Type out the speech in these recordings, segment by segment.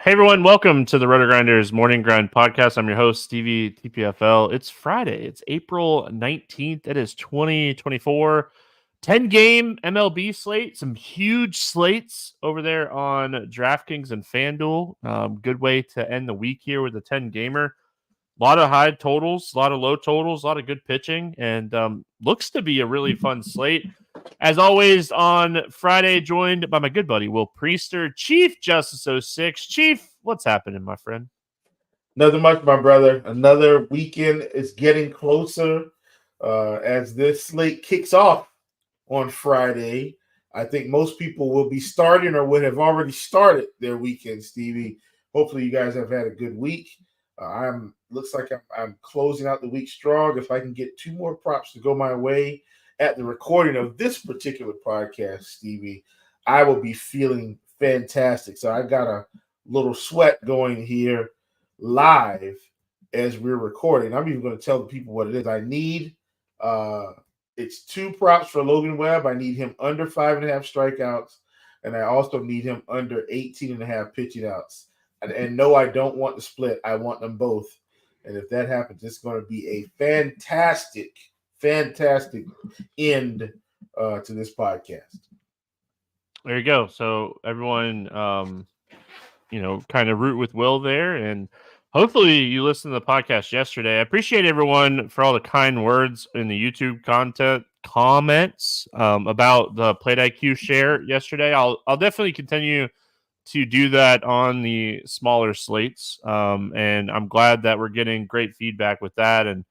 Hey everyone, welcome to the RotoGrinders Morning Grind podcast. I'm your host, Stevietpfl. It's Friday. It's April 19th. It is 2024. 10-game MLB slate. Some huge slates over there on DraftKings and FanDuel. Good way to end the week here with a 10-gamer. A lot of high totals, a lot of low totals, a lot of good pitching, and looks to be a really fun slate. As always, on Friday, joined by my good buddy, Will Priester, ChiefJustice06. Chief, what's happening, my friend? Nothing much, my brother. Another weekend is getting closer as this slate kicks off on Friday. I think most people will be starting or would have already started their weekend, Stevie. Hopefully, you guys have had a good week. Looks like I'm closing out the week strong. If I can get two more props to go my way at the recording of this particular podcast, Stevie, I will be feeling fantastic. So I got a little sweat going here live as we're recording. I'm even going to tell the people what it is. I need it's two props for Logan Webb. I need him under 5.5 strikeouts, and I also need him under 18.5 pitching outs. And no, I don't want the split. I want them both. And if that happens, it's going to be a fantastic end to this podcast. There you go. So everyone, kind of root with Will there, and hopefully you listened to the podcast yesterday. I appreciate everyone for all the kind words in the YouTube comments about the Plate IQ share yesterday. I'll definitely continue to do that on the smaller slates, and I'm glad that we're getting great feedback with that. And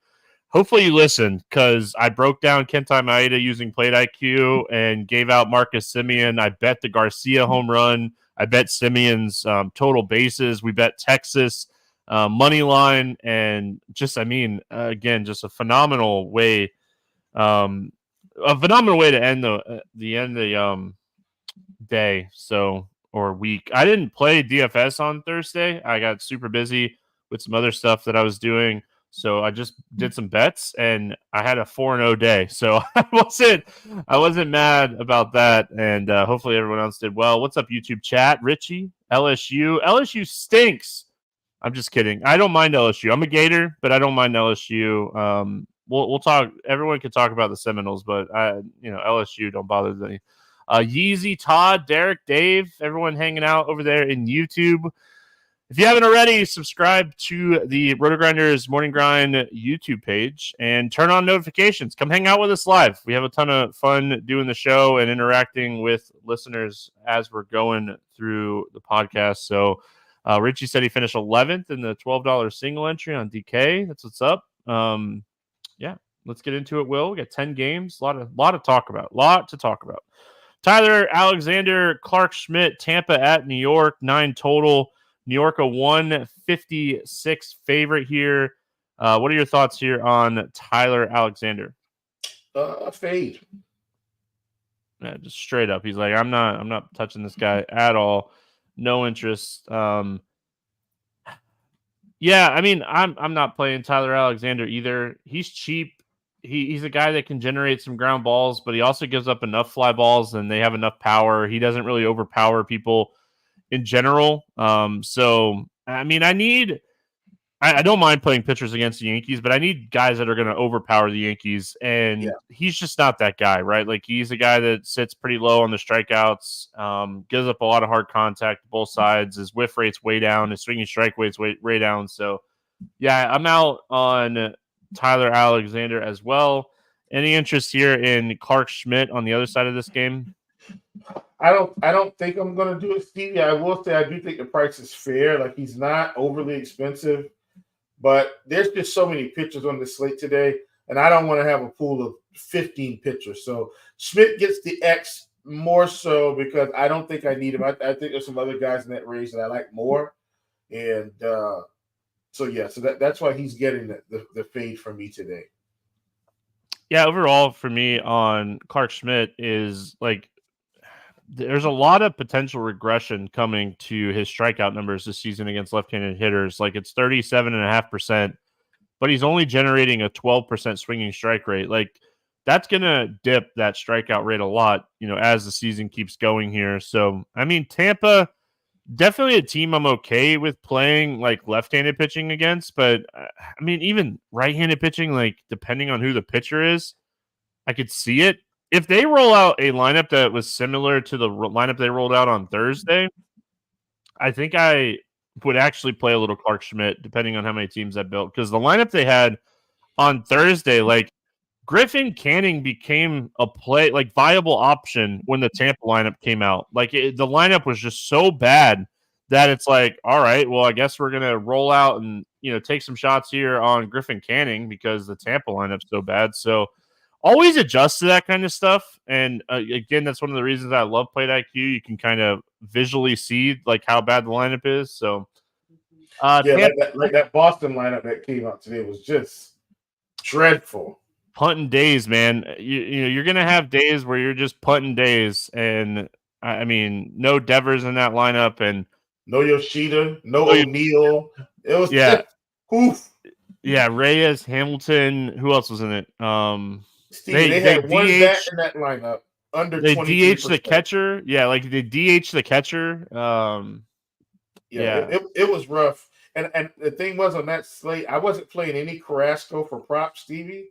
hopefully you listened, because I broke down Kenta Maeda using Plate IQ and gave out Marcus Semien. I bet the Garcia home run. I bet Simeon's total bases. We bet Texas money line, and just a phenomenal way, to end the day. So, or week. I didn't play DFS on Thursday. I got super busy with some other stuff that I was doing. So I just did some bets, and I had a 4-0 day. So I wasn't mad about that, and hopefully everyone else did well. What's up, YouTube chat? Richie, LSU stinks. I'm just kidding. I don't mind LSU. I'm a Gator, but I don't mind LSU. We'll talk. Everyone can talk about the Seminoles, but LSU don't bother me. Yeezy, Todd, Derek, Dave, everyone hanging out over there in YouTube. If you haven't already, subscribe to the RotoGrinders Morning Grind YouTube page and turn on notifications. Come hang out with us live. We have a ton of fun doing the show and interacting with listeners as we're going through the podcast. So Richie said he finished 11th in the $12 single entry on DK. That's what's up. Let's get into it, Will. We got 10 games. A lot to talk about. Tyler Alexander, Clark Schmidt, Tampa at New York, 9 total. New York, a 156 favorite here. What are your thoughts here on Tyler Alexander? Fade. Yeah, just straight up. He's like, I'm not touching this guy at all. No interest. I'm not playing Tyler Alexander either. He's cheap. He's a guy that can generate some ground balls, but he also gives up enough fly balls, and they have enough power. He doesn't really overpower people in general. I don't mind playing pitchers against the Yankees, but I need guys that are going to overpower the Yankees, and he's just not that guy, right? Like, he's a guy that sits pretty low on the strikeouts, gives up a lot of hard contact to both sides. His whiff rate's way down. His swinging strike rate's way down. So, yeah, I'm out on Tyler Alexander as well. Any interest here in Clark Schmidt on the other side of this game? I don't think I'm going to do it, Stevie. I will say I do think the price is fair. Like, he's not overly expensive, but there's just so many pitchers on the slate today, and I don't want to have a pool of 15 pitchers. So Schmidt gets the X more so because I don't think I need him. I think there's some other guys in that range that I like more, and so that's why he's getting the fade from me today. Yeah, overall for me on Clark Schmidt is like, there's a lot of potential regression coming to his strikeout numbers this season against left-handed hitters. Like, it's 37.5%, but he's only generating a 12% swinging strike rate. Like, that's going to dip that strikeout rate a lot, as the season keeps going here. So, Tampa, definitely a team I'm okay with playing like left-handed pitching against, but I mean, even right-handed pitching, like depending on who the pitcher is, I could see it. If they roll out a lineup that was similar to the lineup they rolled out on Thursday, I think I would actually play a little Clark Schmidt, depending on how many teams I built. Because the lineup they had on Thursday, like Griffin Canning became a viable option when the Tampa lineup came out. Like the lineup was just so bad that it's like, all right, well, I guess we're gonna roll out and take some shots here on Griffin Canning because the Tampa lineup's so bad. So always adjust to that kind of stuff. And again, that's one of the reasons I love Plate IQ. You can kind of visually see like how bad the lineup is. So like that Boston lineup that came out today was just dreadful. Punting days, man. You're gonna have days where you're just punting days, and I mean, no Devers in that lineup, and no Yoshida, no O'Neill. It was just, oof. Yeah, Reyes, Hamilton. Who else was in it? They had one bat in that lineup under. They DH the catcher. Yeah, like they DH the catcher. It was rough. And the thing was on that slate, I wasn't playing any Carrasco for prop, Stevie.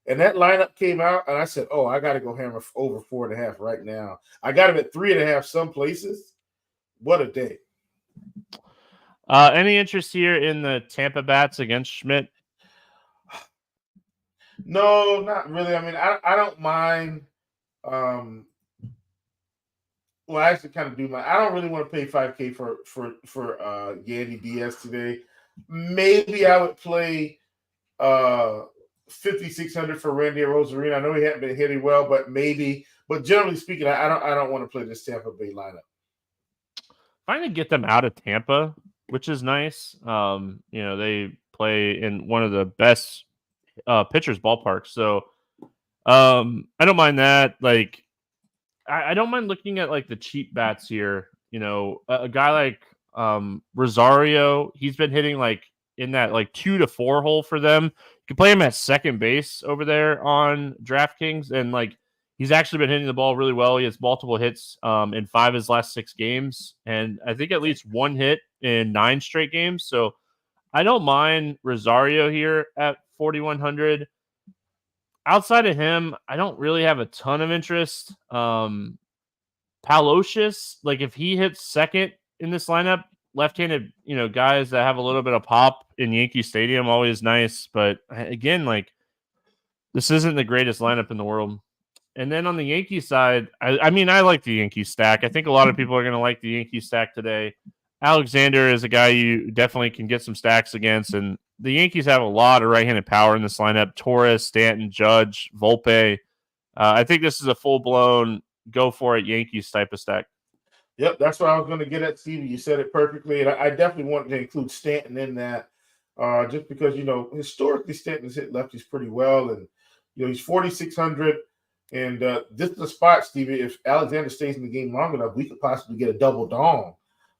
And that lineup came out, and I said, "Oh, I got to go hammer over 4.5 right now." I got him at 3.5 some places. What a day! Any interest here in the Tampa bats against Schmidt? No, not really. I mean, I don't mind. Well, I actually kind of do mind. I don't really want to pay $5K for Yandy Diaz today. Maybe I would play 5,600 for Randy Rosarina. I know he hadn't been hitting well, but maybe. But generally speaking, I don't want to play this Tampa Bay lineup. Trying to get them out of Tampa, which is nice. They play in one of the best pitchers ballparks, so I don't mind that. Like, I don't mind looking at like the cheap bats here. A guy like Rosario, he's been hitting like in that like 2 to 4 hole for them. You can play him at second base over there on DraftKings, and like he's actually been hitting the ball really well. He has multiple hits in 5 of his last 6 games, and I think at least 1 hit in 9 straight games. So I don't mind Rosario here at 4,100. Outside of him, I don't really have a ton of interest. Palocious, like if he hits second in this lineup, left-handed, guys that have a little bit of pop in Yankee Stadium, always nice. But again, like this isn't the greatest lineup in the world. And then on the Yankee side, I mean, I like the Yankee stack. I think a lot of people are going to like the Yankee stack today. Alexander is a guy you definitely can get some stacks against, and the Yankees have a lot of right-handed power in this lineup. Torres, Stanton, Judge, Volpe. I think this is a full-blown go-for-it Yankees type of stack. Yep, that's what I was going to get at, Stevie. You said it perfectly, and I definitely wanted to include Stanton in that just because, historically Stanton's hit lefties pretty well, and, he's 4,600, and this is the spot, Stevie. If Alexander stays in the game long enough, we could possibly get a double dong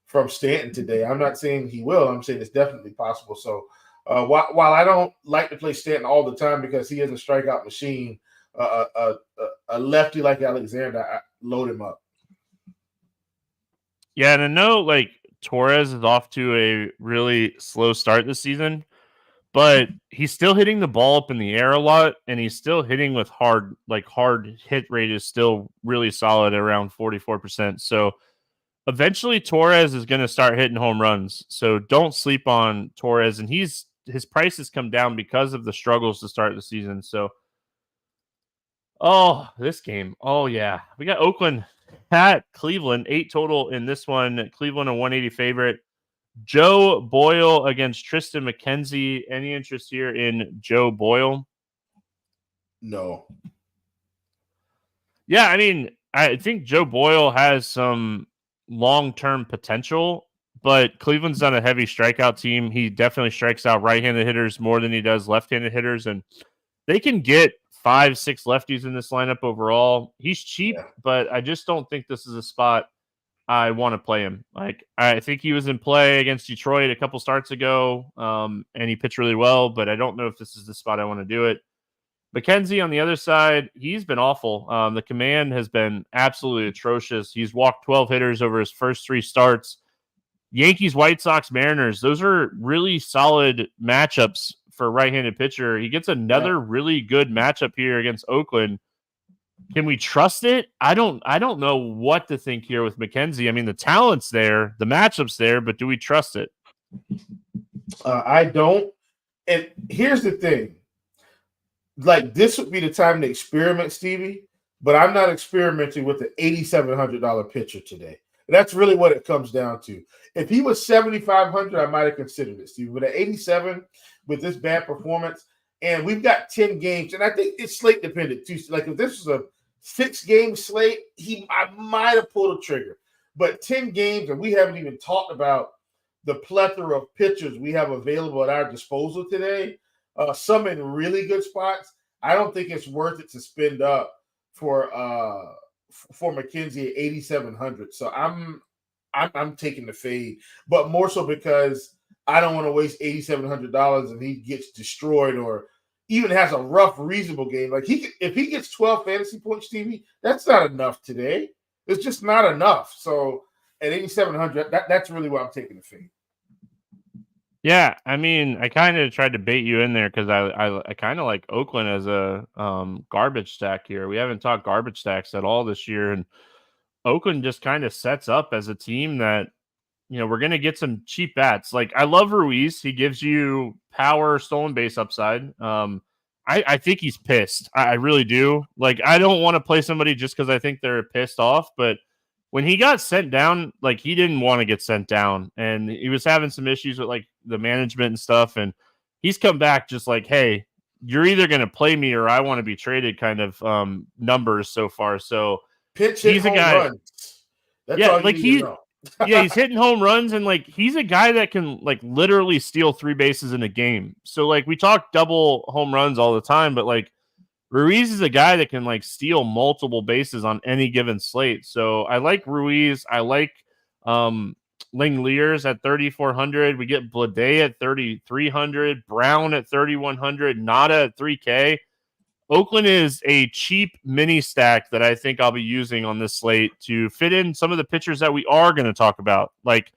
from Stanton today. I'm not saying he will. I'm saying it's definitely possible. So while I don't like to play Stanton all the time because he is a strikeout machine, a lefty like Alexander, I load him up. Yeah, and I know like Torres is off to a really slow start this season, but he's still hitting the ball up in the air a lot, and he's still hitting with hard hit rate is still really solid at around 44%. So eventually Torres is going to start hitting home runs. So don't sleep on Torres, and his price has come down because of the struggles to start the season. So this game. Oh yeah. We got Oakland at Cleveland, 8 total in this one. Cleveland a 180 favorite. Joe Boyle against Tristan McKenzie. Any interest here in Joe Boyle? No. Yeah, I mean, I think Joe Boyle has some long-term potential, but Cleveland's not a heavy strikeout team. He definitely strikes out right-handed hitters more than he does left-handed hitters, and they can get 5-6 lefties in this lineup overall. He's cheap, but I just don't think this is a spot I want to play him. Like, I think he was in play against Detroit a couple starts ago, and he pitched really well, but I don't know if this is the spot I want to do it. McKenzie on the other side, he's been awful. The command has been absolutely atrocious. He's walked 12 hitters over his first 3 starts. Yankees, White Sox, Mariners, those are really solid matchups for a right-handed pitcher. He gets another really good matchup here against Oakland. Can we trust it? I don't know what to think here with McKenzie. I mean, the talent's there, the matchup's there, but do we trust it? I don't. And here's the thing. Like, this would be the time to experiment, Stevie, but I'm not experimenting with the $8,700 pitcher today. That's really what it comes down to. If he was $7,500, I might have considered it, Stevie. But at 87, with this bad performance, and we've got 10 games, and I think it's slate dependent too. Like, if this was a 6-game slate, I might have pulled a trigger. But 10 games, and we haven't even talked about the plethora of pitchers we have available at our disposal today, some in really good spots. I don't think it's worth it to spend up for McKenzie at 8,700. So I'm taking the fade, but more so because I don't want to waste $8,700 and he gets destroyed or even has a rough, reasonable game. Like, if he gets 12 fantasy points, Stevie, that's not enough today. It's just not enough. So at 8,700, that's really why I'm taking the fade. Yeah, I mean, I kind of tried to bait you in there because I kind of like Oakland as a garbage stack here. We haven't talked garbage stacks at all this year, and Oakland just kind of sets up as a team that, we're going to get some cheap bats. Like, I love Ruiz. He gives you power, stolen base upside. I think he's pissed. I really do. Like, I don't want to play somebody just because I think they're pissed off, but when he got sent down, like, he didn't want to get sent down, and he was having some issues with, like, the management and stuff, and he's come back just like, hey, you're either going to play me or I want to be traded kind of numbers so far. So he's a guy. Runs. That's all you need to know. Yeah, he's hitting home runs, and like, he's a guy that can, like, literally steal 3 bases in a game. So, like, we talk double home runs all the time, but, like, Ruiz is a guy that can, like, steal multiple bases on any given slate. So I like Ruiz. I like Langeliers at 3,400. We get Blade at 3,300, Brown at 3,100, Nada at 3K. Oakland is a cheap mini stack that I think I'll be using on this slate to fit in some of the pitchers that we are going to talk about. Like,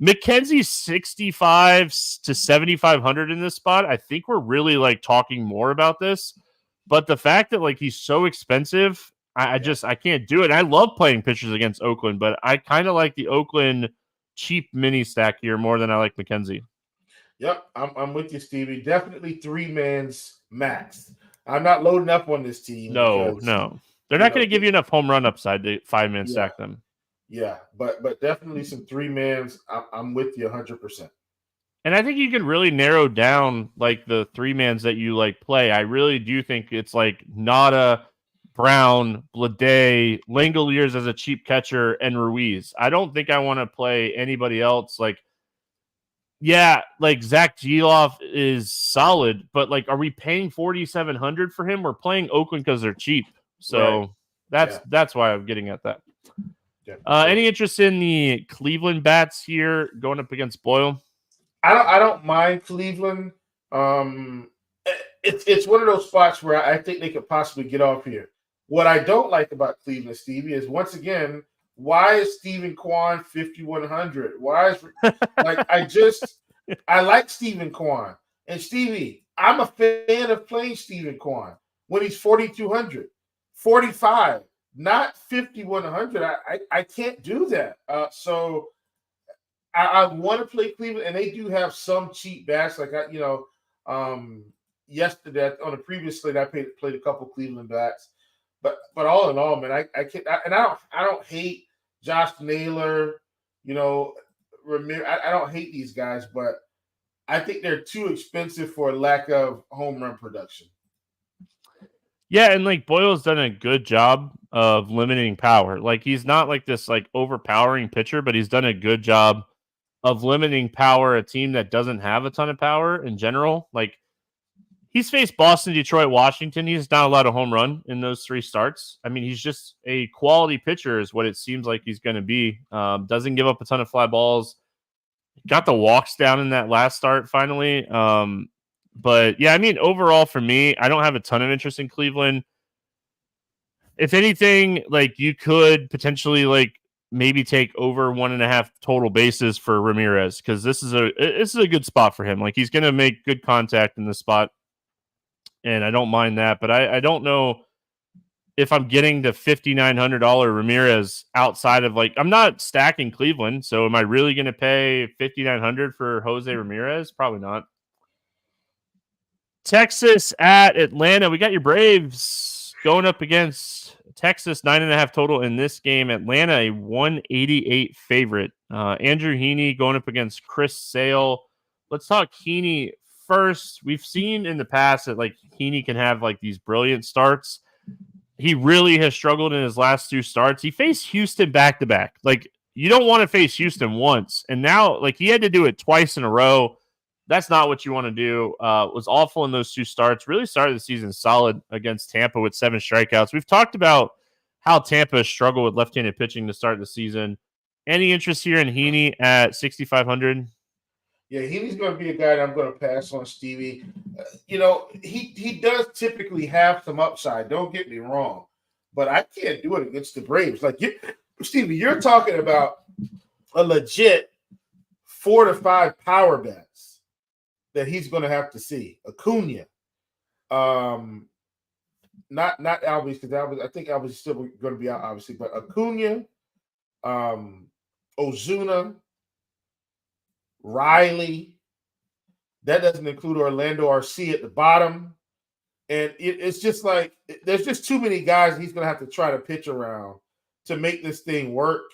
McKenzie's 6,500 to 7,500 in this spot. I think we're really, like, talking more about this. But the fact that, like, he's so expensive, I can't do it. I love playing pitchers against Oakland, but I kind of like the Oakland cheap mini stack here more than I like McKenzie. Yep, I'm with you, Stevie. Definitely 3-man's max. I'm not loading up on this team. No. They're not going to give you enough home run upside to 5-man stack them. Yeah, but definitely some 3-mans. I'm with you 100%. And I think you can really narrow down, like, the 3-mans that you, like, play. I really do think it's like Nada, Brown, Blade, Langeliers as a cheap catcher, and Ruiz. I don't think I want to play anybody else. Like, yeah, like, Zach Gelof is solid, but, like, are we paying $4,700 for him? We're playing Oakland because they're cheap. So that's why I'm getting at that. Yeah. Any interest in the Cleveland bats here going up against Boyle? I don't mind Cleveland. It's one of those spots where I think they could possibly get off here. What I don't like about Cleveland, Stevie, is, once again, why is Steven Kwan 5,100? Why is I like Steven Kwan. And Stevie, I'm a fan of playing Steven Kwan when he's 4,200, 45, not 5,100. I can't do that. So I want to play Cleveland, and they do have some cheap bats. Like, yesterday on a previous slate, I played a couple Cleveland bats. But all in all, man, I can't. I don't hate Josh Naylor, Ramirez. I don't hate these guys, but I think they're too expensive for lack of home run production. Yeah, and, like, Boyle's done a good job of limiting power. Like, he's not like this, like, overpowering pitcher, but he's done a good job of limiting power, a team that doesn't have a ton of power in general. Like, he's faced Boston, Detroit, Washington. He's not allowed a home run in those 3 starts. I mean, he's just a quality pitcher is what it seems like he's going to be. Doesn't give up a ton of fly balls. Got the walks down in that last start finally. But, yeah, I mean, overall for me, I don't have a ton of interest in Cleveland. If anything, like, you could potentially, like, maybe take over 1.5 total bases for Ramirez, because this is a good spot for him. Like, he's going to make good contact in this spot, and I don't mind that. But I don't know if I'm getting the $5,900 Ramirez outside of, like, I'm not stacking Cleveland, so am I really going to pay $5,900 for Jose Ramirez? Probably not. Texas at Atlanta. We got your Braves going up against Texas, 9.5 total in this game. Atlanta, a 188 favorite. Andrew Heaney going up against Chris Sale. Let's talk Heaney first. We've seen in the past that, like, Heaney can have, like, these brilliant starts. He really has struggled in his last 2 starts. He faced Houston back-to-back. Like, you don't want to face Houston once. And now, like, he had to do it twice in a row. That's not what you want to do. Was awful in those 2 starts. Really started the season solid against Tampa with 7 strikeouts. We've talked about how Tampa struggled with left-handed pitching to start the season. Any interest here in Heaney at 6,500? Yeah, Heaney's going to be a guy that I'm going to pass on, Stevie. He does typically have some upside. Don't get me wrong, but I can't do it against the Braves. Like, Stevie, you're talking about a legit 4 to 5 power bats that he's going to have to see. Acuna, not Albies, because I think Albies is still going to be out, obviously, but Acuna, Ozuna, Riley. That doesn't include Orlando RC at the bottom. And it's just like, there's just too many guys he's going to have to try to pitch around to make this thing work.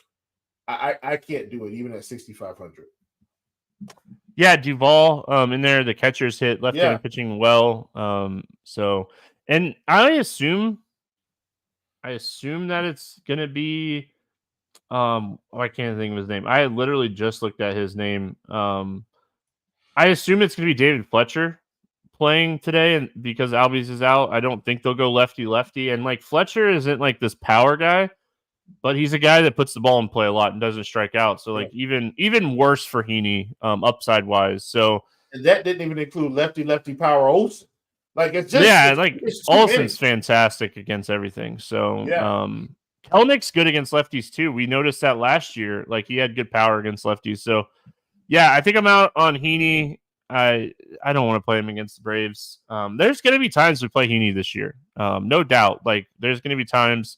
I can't do it, even at 6,500. Yeah, Duvall in there. The catchers hit left-handed pitching well. And I assume that it's going to be I can't think of his name. I literally just looked at his name. I assume it's going to be David Fletcher playing today, and because Albies is out, I don't think they'll go lefty. And, like, Fletcher isn't like this power guy, but he's a guy that puts the ball in play a lot and doesn't strike out. So, like, even worse for Heaney, upside wise. So, and that didn't even include lefty power Olsen. Like, it's just Olsen's fantastic against everything. So, Kelnick's good against lefties too. We noticed that last year. Like, he had good power against lefties. So, yeah, I think I'm out on Heaney. I don't want to play him against the Braves. There's going to be times we play Heaney this year. No doubt. Like, there's going to be times.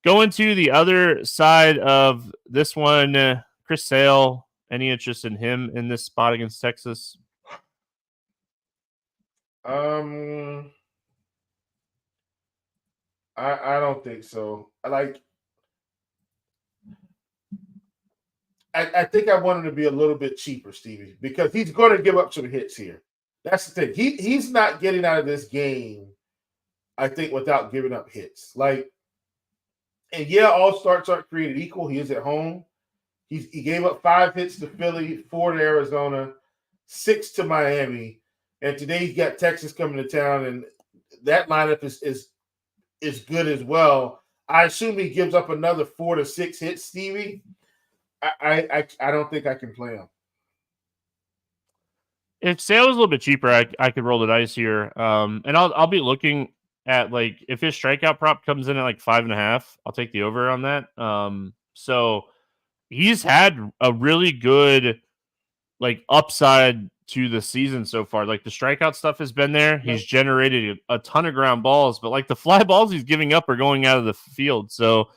Going to the other side of this one, Chris Sale. Any interest in him in this spot against Texas? I don't think so. I think I want him to be a little bit cheaper, Stevie, because he's going to give up some hits here. That's the thing. He's not getting out of this game, I think, without giving up hits. Like, and yeah, all starts aren't created equal. He is at home. He gave up 5 hits to Philly, 4 to Arizona, 6 to Miami, and today he's got Texas coming to town, and that lineup is good as well. I assume he gives up another 4 to 6 hits, Stevie. I don't think I can play him. If Sale was a little bit cheaper, I could roll the dice here. And I'll be looking at, like, if his strikeout prop comes in at like 5.5, I'll take the over on that. So he's had a really good, like, upside to the season so far. Like, the strikeout stuff has been there. He's generated a ton of ground balls, but, like, the fly balls he's giving up are going out of the field. So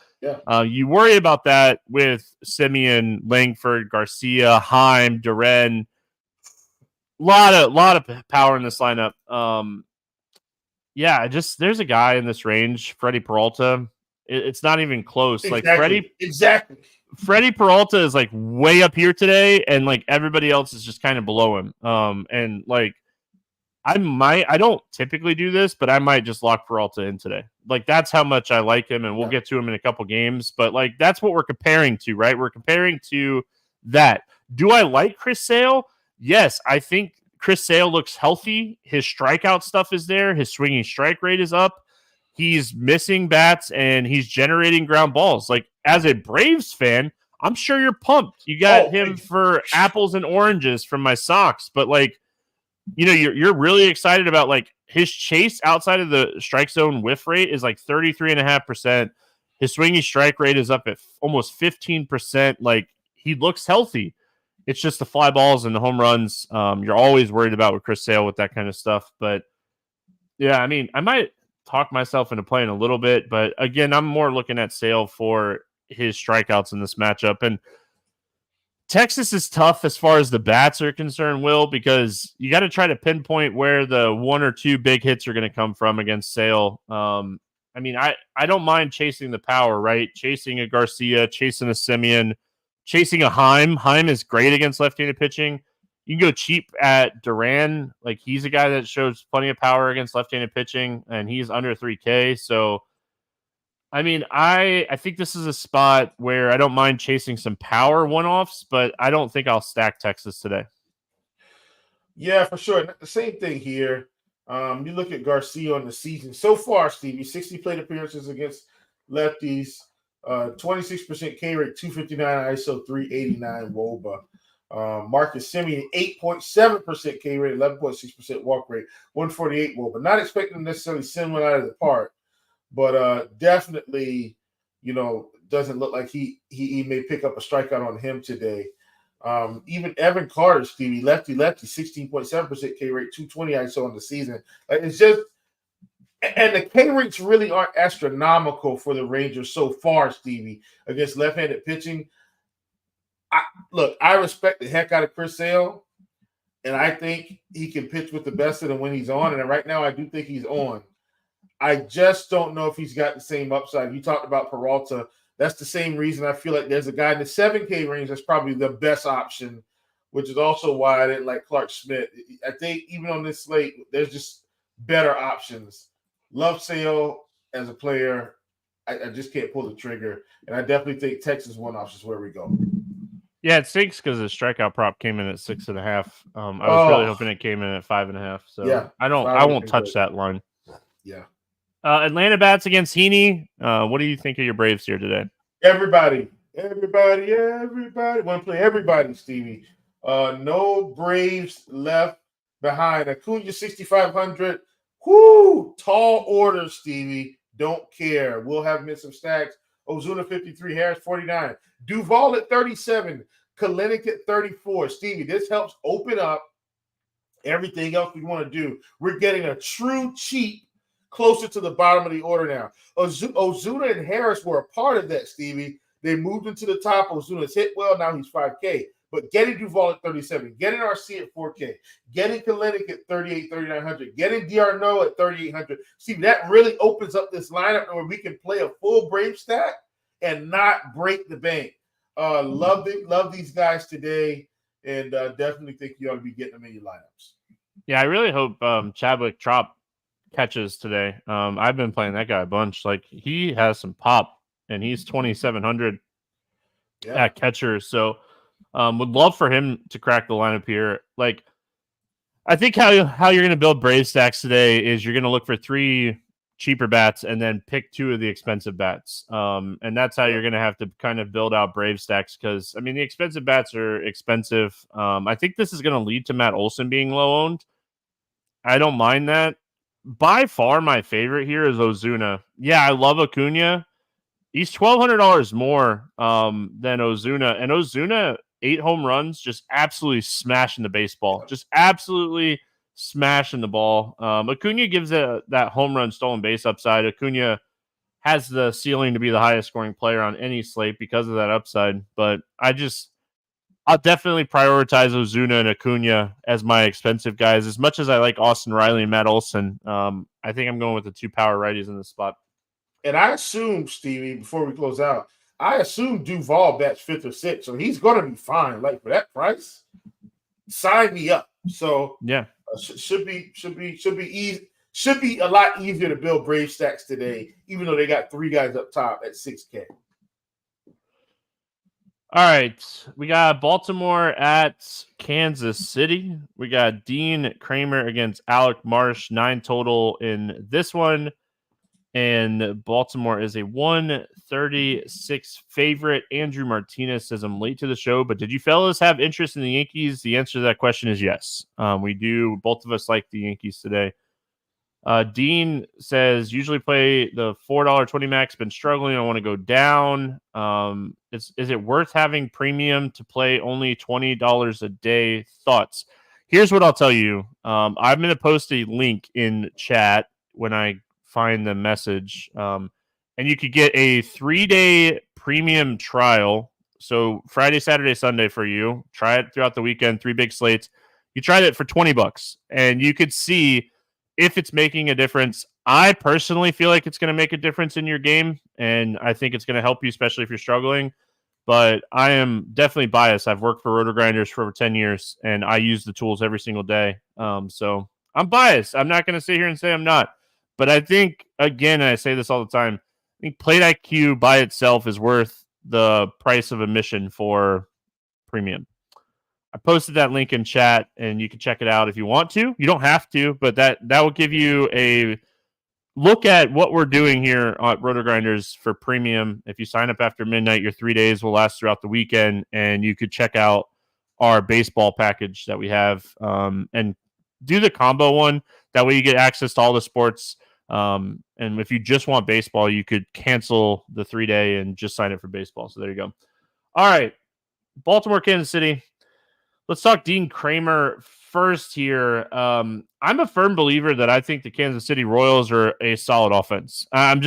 you worry about that with Simeon, Langford, Garcia, Heim, Duren. Lot of power in this lineup. There's a guy in this range, Freddie Peralta. It's not even close. Exactly. Freddie Peralta is, like, way up here today, and, like, everybody else is just kind of below him. And, like, I don't typically do this, but I might just lock Peralta in today. Like, that's how much I like him, and we'll get to him in a couple games. But, like, that's what we're comparing to, right? We're comparing to that. Do I like Chris Sale? Yes, I think Chris Sale looks healthy. His strikeout stuff is there. His swinging strike rate is up. He's missing bats, and he's generating ground balls. Like, as a Braves fan, I'm sure you're pumped. You got him for apples and oranges from my socks. But, like, you know, you're really excited about, like, his chase outside of the strike zone whiff rate is like 33.5%. His swinging strike rate is up at almost 15%. Like, he looks healthy. It's just the fly balls and the home runs. You're always worried about with Chris Sale with that kind of stuff. But yeah, I mean, I might talk myself into playing a little bit, but again, I'm more looking at Sale for his strikeouts in this matchup. And Texas is tough as far as the bats are concerned, Will, because you got to try to pinpoint where the one or two big hits are going to come from against Sale. I mean, I don't mind chasing the power, right? Chasing a Garcia, chasing a Simeon, chasing a Heim. Heim is great against left-handed pitching. You can go cheap at Duran. Like, he's a guy that shows plenty of power against left-handed pitching, and he's under 3K. So, I mean, I think this is a spot where I don't mind chasing some power one-offs, but I don't think I'll stack Texas today. Yeah, for sure. The same thing here. You look at Garcia on the season so far, Stevie, 60 plate appearances against lefties, 26% K rate, 259 ISO, 389 WOBA. Marcus Semien, 8.7% K rate, 11.6% walk rate, 148 WOBA. Not expecting necessarily send one out of the park, but definitely, doesn't look like he may pick up a strikeout on him today. Even Evan Carter, Stevie, lefty, 16.7% K rate, 220 ISO on the season. Like, it's just, and the K rates really aren't astronomical for the Rangers so far, Stevie, against left-handed pitching. I respect the heck out of Chris Sale, and I think he can pitch with the best of them when he's on. And right now, I do think he's on. I just don't know if he's got the same upside. You talked about Peralta. That's the same reason I feel like there's a guy in the 7K range that's probably the best option, which is also why I didn't like Clark Schmidt. I think even on this slate, there's just better options. Love Sale as a player. I just can't pull the trigger. And I definitely think Texas one-offs is where we go. Yeah, it stinks because the strikeout prop came in at 6.5. I was really hoping it came in at 5.5. So yeah, I won't touch that line. Yeah. Atlanta bats against Heaney. What do you think of your Braves here today? Everybody. Want to play everybody, Stevie. No Braves left behind. Acuna 6,500. Whoo! Tall order, Stevie. Don't care. We'll have him in some stacks. Ozuna 53, Harris 49. Duvall at 37. Kalenic at 34. Stevie, this helps open up everything else we want to do. We're getting a true cheap closer to the bottom of the order now. Ozuna and Harris were a part of that, Stevie. They moved into the top. Ozuna's hit well. Now he's 5K. But getting Duvall at 37, getting RC at 4K, getting Kalenic at 38, 3,900, getting d'Arnaud at 3,800. See, that really opens up this lineup where we can play a full Brave stack and not break the bank. Love these guys today, and definitely think you ought to be getting them in your lineups. Yeah, I really hope Chadwick Trop catches today. I've been playing that guy a bunch. Like, he has some pop, and he's 2,700 at catcher. So would love for him to crack the lineup here. Like, I think how you're going to build Brave stacks today is you're going to look for 3 cheaper bats and then pick 2 of the expensive bats. And that's how you're going to have to kind of build out Brave stacks, because, I mean, the expensive bats are expensive. I think this is going to lead to Matt Olson being low owned. I don't mind that. By far, my favorite here is Ozuna. Yeah, I love Acuna. He's $1,200 more than Ozuna. And Ozuna, 8 home runs, just absolutely smashing the baseball. Just absolutely smashing the ball. Acuna gives that home run stolen base upside. Acuna has the ceiling to be the highest scoring player on any slate because of that upside. But I'll definitely prioritize Ozuna and Acuna as my expensive guys. As much as I like Austin Riley and Matt Olson, I think I'm going with the 2 power righties in this spot. And I assume, Stevie, before we close out, I assume Duvall bats 5th or 6th, so he's going to be fine. Like, for that price, sign me up. So yeah, should be easy. Should be a lot easier to build Brave stacks today, even though they got 3 guys up top at 6K. All right, we got Baltimore at Kansas City. We got Dean Kramer against Alec Marsh, 9 total in this one. And Baltimore is a 136 favorite. Andrew Martinez says, I'm late to the show, but did you fellas have interest in the Yankees? The answer to that question is yes. We do. Both of us like the Yankees today. Dean says, usually play the $4.20 max. Been struggling. I want to go down. Is it worth having premium to play only $20 a day? Thoughts? Here's what I'll tell you. I'm going to post a link in chat when I find the message. And you could get a 3-day premium trial. So Friday, Saturday, Sunday for you. Try it throughout the weekend. 3 big slates. You tried it for $20, and you could see if it's making a difference. I personally feel like it's going to make a difference in your game, and I think it's going to help you, especially if you're struggling. But I am definitely biased. I've worked for RotoGrinders for over 10 years, and I use the tools every single day. So I'm biased. I'm not going to sit here and say I'm not. But I think, again, and I say this all the time, I think Plate IQ by itself is worth the price of admission for premium. I posted that link in chat, and you can check it out if you want to. You don't have to, but that will give you a look at what we're doing here at RotoGrinders for premium. If you sign up after midnight, your 3 days will last throughout the weekend, and you could check out our baseball package that we have and do the combo one. That way you get access to all the sports. And if you just want baseball, you could cancel the 3-day and just sign up for baseball. So there you go. All right, Baltimore, Kansas City. Let's talk Dean Kramer first here. I'm a firm believer that I think the Kansas City Royals are a solid offense. I'm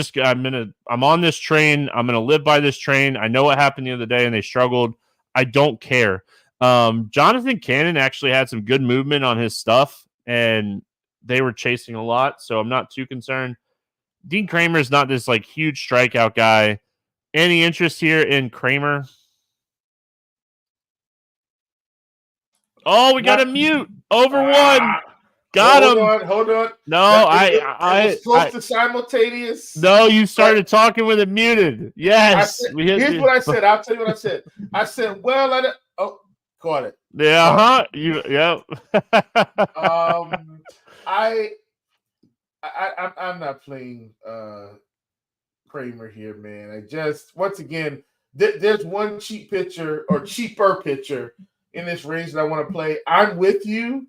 on this train. I'm gonna live by this train. I know what happened the other day, and they struggled. I don't care. Jonathan Cannon actually had some good movement on his stuff, and they were chasing a lot, so I'm not too concerned. Dean Kramer is not this like huge strikeout guy. Any interest here in Kramer? Oh, we got a mute over one. Got him. Hold on. No, it was close to simultaneous. No, you started talking with it muted. Yes. Here's what I said. I'll tell you what I said. I said, well, caught it. Yeah. I'm not playing Kramer here, man. I just, once again, there's one cheap pitcher or cheaper pitcher in this range that I want to play. I'm with you.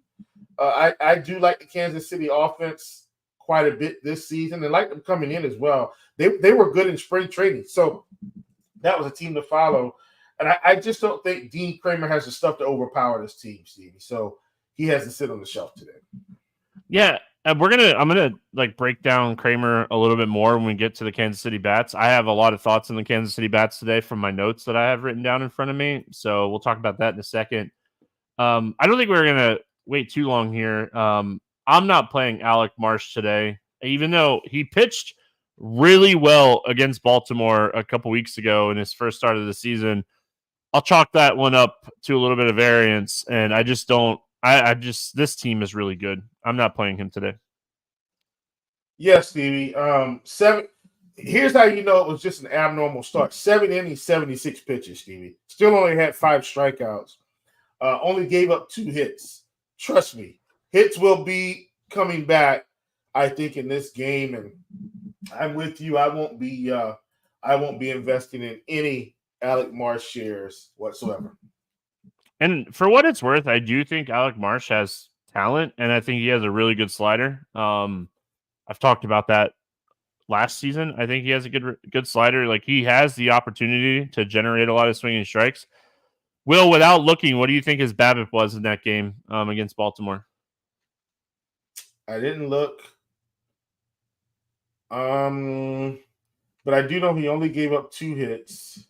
I do like the Kansas City offense quite a bit this season, and like them coming in as well. They were good in spring training, so that was a team to follow. And I just don't think Dean Kramer has the stuff to overpower this team, Stevie. So he has to sit on the shelf today. Yeah, I'm gonna like break down Kramer a little bit more when we get to the Kansas City bats. I have a lot of thoughts on the Kansas City bats today from my notes that I have written down in front of me. So we'll talk about that in a second. I don't think we're gonna wait too long here. I'm not playing Alec Marsh today, even though he pitched really well against Baltimore a couple weeks ago in his first start of the season. I'll chalk that one up to a little bit of variance, and I just don't. This team is really good. I'm not playing him today. Yes, Stevie. 7. Here's how you know it was just an abnormal start. 7 innings, 76 pitches, Stevie. Still only had 5 strikeouts. Only gave up 2 hits. Trust me, hits will be coming back, I think, in this game. And I'm with you. I won't be investing in any Alec Marsh shares whatsoever. And for what it's worth, I do think Alec Marsh has talent, and I think he has a really good slider. I've talked about that last season. I think he has a good slider. Like, he has the opportunity to generate a lot of swinging strikes. Will, without looking, what do you think his BABIP was in that game against Baltimore? I didn't look. But I do know he only gave up 2 hits.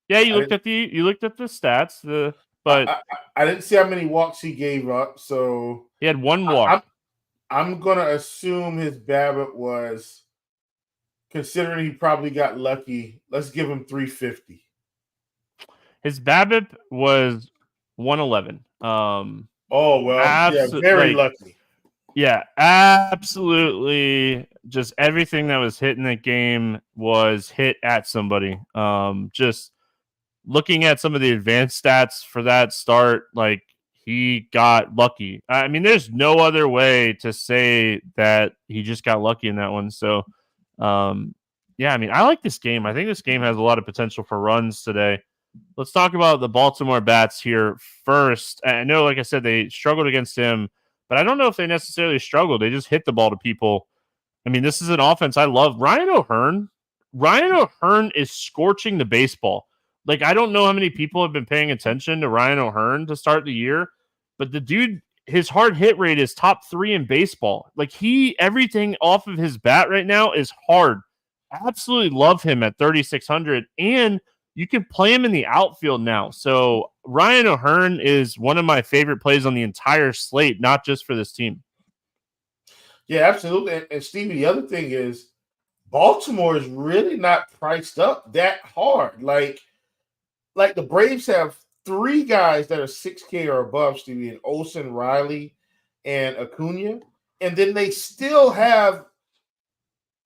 Yeah, you looked at the stats. But I didn't see how many walks he gave up. So he had 1 walk. I'm gonna assume his BABIP was, considering he probably got lucky, let's give him 350. His BABIP was 111. Oh well, yeah, very lucky. Yeah, absolutely. Just everything that was hit in that game was hit at somebody. Just looking at some of the advanced stats for that start, like, he got lucky. I mean, there's no other way to say that he just got lucky in that one. So, yeah, I mean, I like this game. I think this game has a lot of potential for runs today. Let's talk about the Baltimore bats here first. I know, like I said, they struggled against him, but I don't know if they necessarily struggle. They just hit the ball to people. I mean, this is an offense I love. Ryan O'Hearn is scorching the baseball. Like, I don't know how many people have been paying attention to Ryan O'Hearn to start the year, but the dude, his hard hit rate is top 3 in baseball. Like, everything off of his bat right now is hard. Absolutely love him at 3,600, and you can play him in the outfield now. So Ryan O'Hearn is one of my favorite plays on the entire slate, not just for this team. Yeah, absolutely. And Stevie, the other thing is Baltimore is really not priced up that hard. Like the Braves have 3 guys that are 6K or above, Stevie, and Olsen, Riley, and Acuna. And then they still have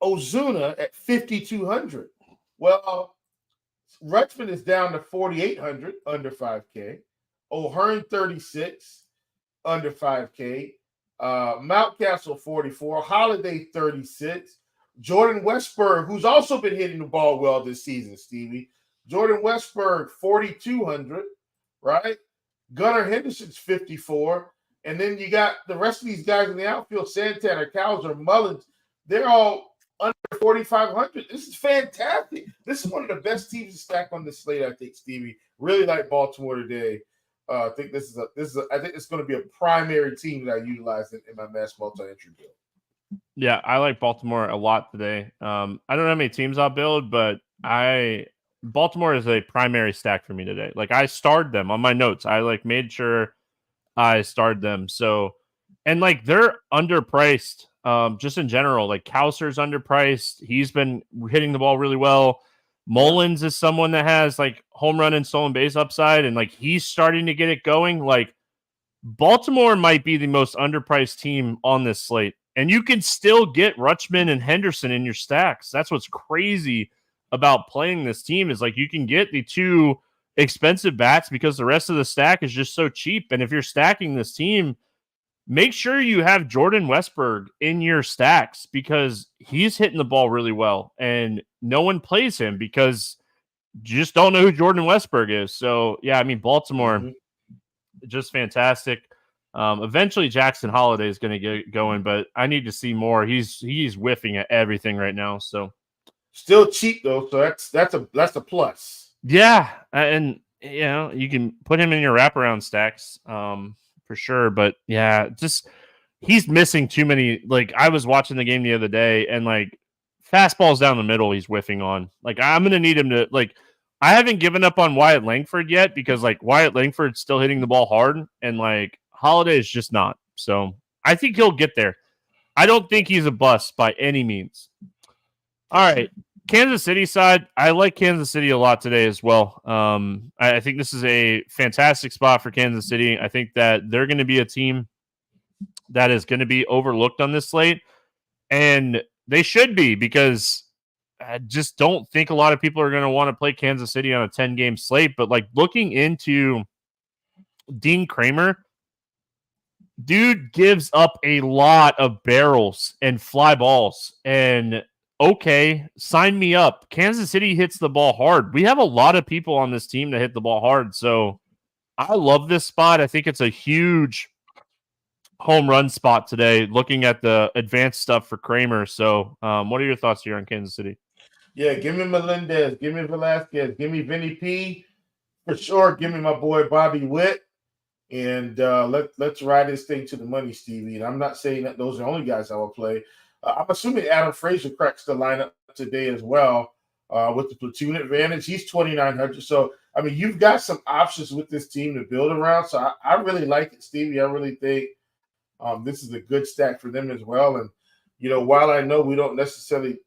Ozuna at 5,200. Well, Rutschman is down to 4,800, under 5K. O'Hearn, 36, under 5K. Mountcastle, 44. Holiday, 36. Jordan Westberg, who's also been hitting the ball well this season, Stevie. Jordan Westberg, 4,200, right? Gunnar Henderson's 54. And then you got the rest of these guys in the outfield, Santana, Cowser, Mullins. They're all under 4,500. This is fantastic. This is one of the best teams to stack on this slate, I think, Stevie. Really like Baltimore today. I think I think it's going to be a primary team that I utilize in my mass multi-entry build. Yeah, I like Baltimore a lot today. I don't know how many teams I'll build, but Baltimore is a primary stack for me today. Like, I starred them on my notes. I made sure I starred them. So, and they're underpriced. Just in general, Cowser's underpriced. He's been hitting the ball really well. Mullins is someone that has home run and stolen base upside, and he's starting to get it going. Baltimore might be the most underpriced team on this slate, and you can still get Rutschman and Henderson in your stacks. That's what's crazy about playing this team is you can get the 2 expensive bats because the rest of the stack is just so cheap. And if you're stacking this team, make sure you have Jordan Westberg in your stacks because he's hitting the ball really well and no one plays him because you just don't know who Jordan Westberg is. So, yeah, I mean, Baltimore, just fantastic. Eventually Jackson Holiday is going to get going, but I need to see more. He's whiffing at everything right now. So still cheap though. So that's a plus. Yeah. And you can put him in your wraparound stacks. For sure, but yeah, just he's missing too many. I was watching the game the other day, and fastballs down the middle, he's whiffing on. I'm gonna need him to I haven't given up on Wyatt Langford yet because Wyatt Langford's still hitting the ball hard, and Holiday is just not. So I think he'll get there. I don't think he's a bust by any means. All right. Kansas City side, I like Kansas City a lot today as well. I think this is a fantastic spot for Kansas City. I think that they're going to be a team that is going to be overlooked on this slate, and they should be because I just don't think a lot of people are going to want to play Kansas City on a 10-game slate. But looking into Dean Kramer, dude gives up a lot of barrels and fly balls, and okay, sign me up. Kansas City hits the ball hard. We have a lot of people on this team that hit the ball hard. So I love this spot. I think it's a huge home run spot today, looking at the advanced stuff for Kramer. So what are your thoughts here on Kansas City? Yeah, give me Melendez. Give me Velasquez. Give me Vinny P. For sure, give me my boy Bobby Witt. And let's ride this thing to the money, Stevie. And I'm not saying that those are the only guys I will play. I'm assuming Adam Frazier cracks the lineup today as well with the platoon advantage. He's 2,900. So, I mean, you've got some options with this team to build around. So I really like it, Stevie. I really think this is a good stack for them as well. And, while I know we don't necessarily,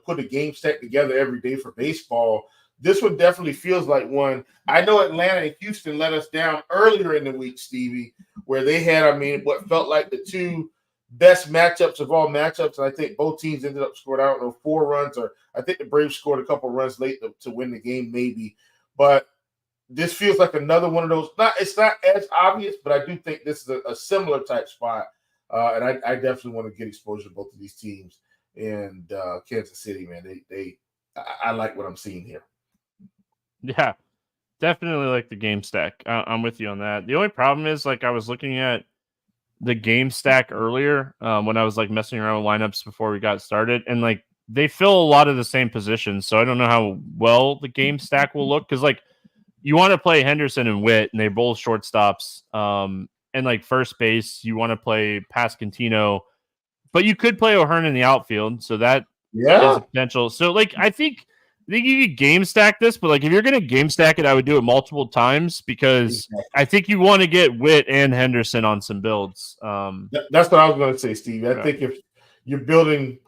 put a game stack together every day for baseball, this one definitely feels like one. I know Atlanta and Houston let us down earlier in the week, Stevie, where they had, what felt like the 2 best matchups of all matchups. And I think both teams ended up scoring, 4 runs, or I think the Braves scored a couple runs late to win the game, maybe. But this feels like another one of those. It's not as obvious, but I do think this is a similar type spot. And I definitely want to get exposure to both of these teams. And Kansas City, man, I like what I'm seeing here. Yeah, definitely like the game stack. I'm with you on that. The only problem is, I was looking at the game stack earlier when I was like messing around with lineups before we got started, and like they fill a lot of the same positions. So I don't know how well the game stack will look, because like you want to play Henderson and Witt, and they're both shortstops. And like first base, you want to play Pascantino, but you could play O'Hearn in the outfield, so that is a potential. So like I think you could game stack this, but like if you're gonna game stack it, I would do it multiple times, because I think you want to get Witt and Henderson on some builds. That's what I was going to say, Steve. I think if you're building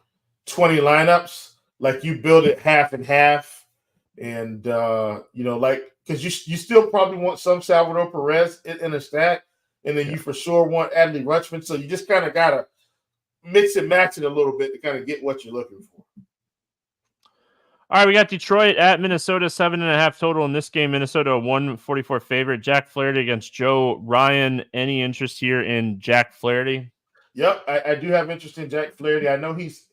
20 lineups, like you build it half and half, and like because you still probably want some Salvador Perez in a stack, and then you for sure want Adley Rutschman. So you just kind of gotta mix and match it a little bit to kind of get what you're looking for. All right, we got Detroit at Minnesota, 7.5 total in this game. Minnesota, a 144 favorite. Jack Flaherty against Joe Ryan. Any interest here in Jack Flaherty? Yep, I do have interest in Jack Flaherty. I know he's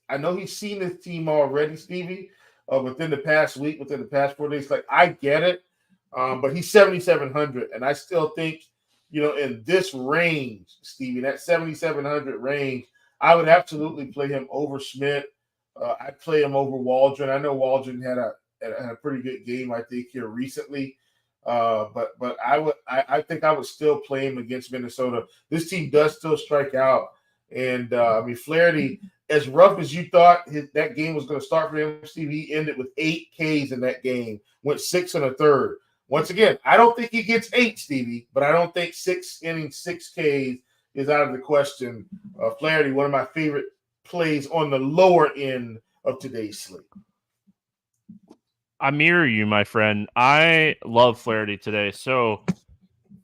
seen this team already, Stevie, within the past week, within the past 4 days. Like, I get it, but he's 7,700, and I still think, in this range, Stevie, that 7,700 range, I would absolutely play him over Schmidt. I'd play him over Waldron. I know Waldron had a pretty good game, I think, here recently. But I think I would still play him against Minnesota. This team does still strike out. And Flaherty, as rough as you thought that game was going to start for him, Steve, he ended with 8 Ks in that game, went 6 1/3. Once again, I don't think he gets 8, Stevie, but I don't think 6 innings, 6 Ks is out of the question. Flaherty, one of my favorite plays on the lower end of today's slate. I mirror you, my friend. I love Flaherty today. So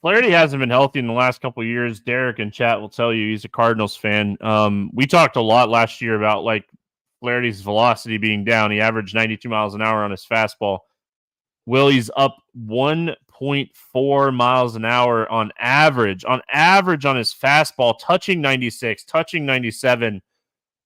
Flaherty hasn't been healthy in the last couple of years. Derek in chat will tell you he's a Cardinals fan. We talked a lot last year about like Flaherty's velocity being down. He averaged 92 miles an hour on his fastball. Willie's up 1.4 miles an hour on average on his fastball, touching 96, touching 97.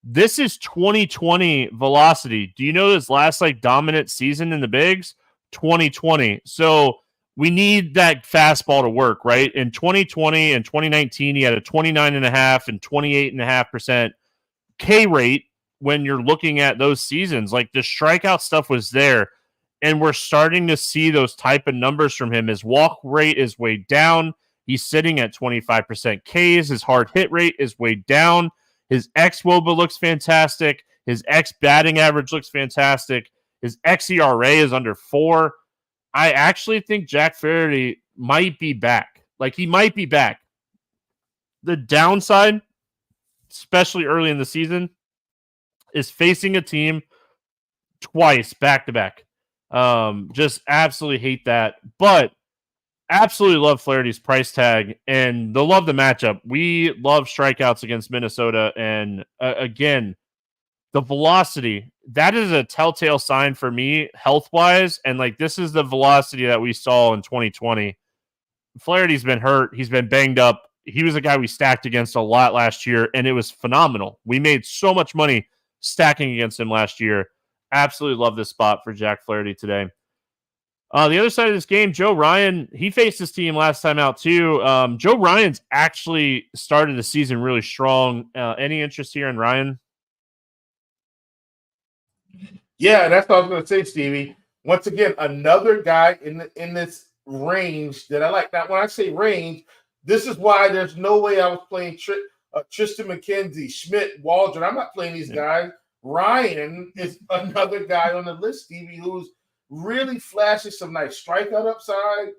This is 2020 velocity. Do you know his last like dominant season in the bigs? 2020. So we need that fastball to work, right? In 2020 and 2019, he had a 29.5 and 28.5% K rate. When you're looking at those seasons, like the strikeout stuff was there, and we're starting to see those type of numbers from him. His walk rate is way down. He's sitting at 25% Ks. His hard hit rate is way down. His xWOBA looks fantastic. His X batting average looks fantastic. His xERA is under 4. I actually think Jack Flaherty might be back. Like, he might be back. The downside, especially early in the season, is facing a team twice back-to-back. Just absolutely hate that. But absolutely love Flaherty's price tag, and they'll love the matchup. We love strikeouts against Minnesota, and again, the velocity, that is a telltale sign for me health-wise, and like this is the velocity that we saw in 2020. Flaherty's been hurt. He's been banged up. He was a guy we stacked against a lot last year, and it was phenomenal. We made so much money stacking against him last year. Absolutely love this spot for Jack Flaherty today. The other side of this game, Joe Ryan, he faced his team last time out too. Joe Ryan's actually started the season really strong. Any interest here in Ryan? Yeah, that's what I was going to say, Stevie. Once again, another guy in this range that I like. Now, when I say range, this is why there's no way I was playing Tristan McKenzie, Schmidt, Waldron. I'm not playing these guys. Ryan is another guy on the list, Stevie, who's really flashes some nice strikeout upside.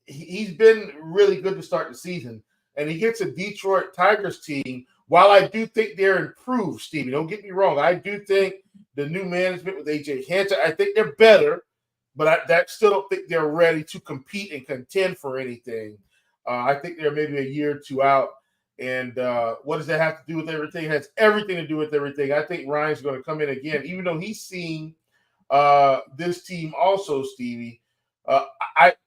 He's been really good to start the season, and he gets a Detroit Tigers team. While I do think they're improved, Stevie, don't get me wrong. I do think the new management with AJ Hinch, I think they're better, but I still don't think they're ready to compete and contend for anything. I think they're maybe a year or two out. And what does that have to do with everything? It has everything to do with everything. I think Ryan's going to come in again, even though he's seen this team also, Stevie.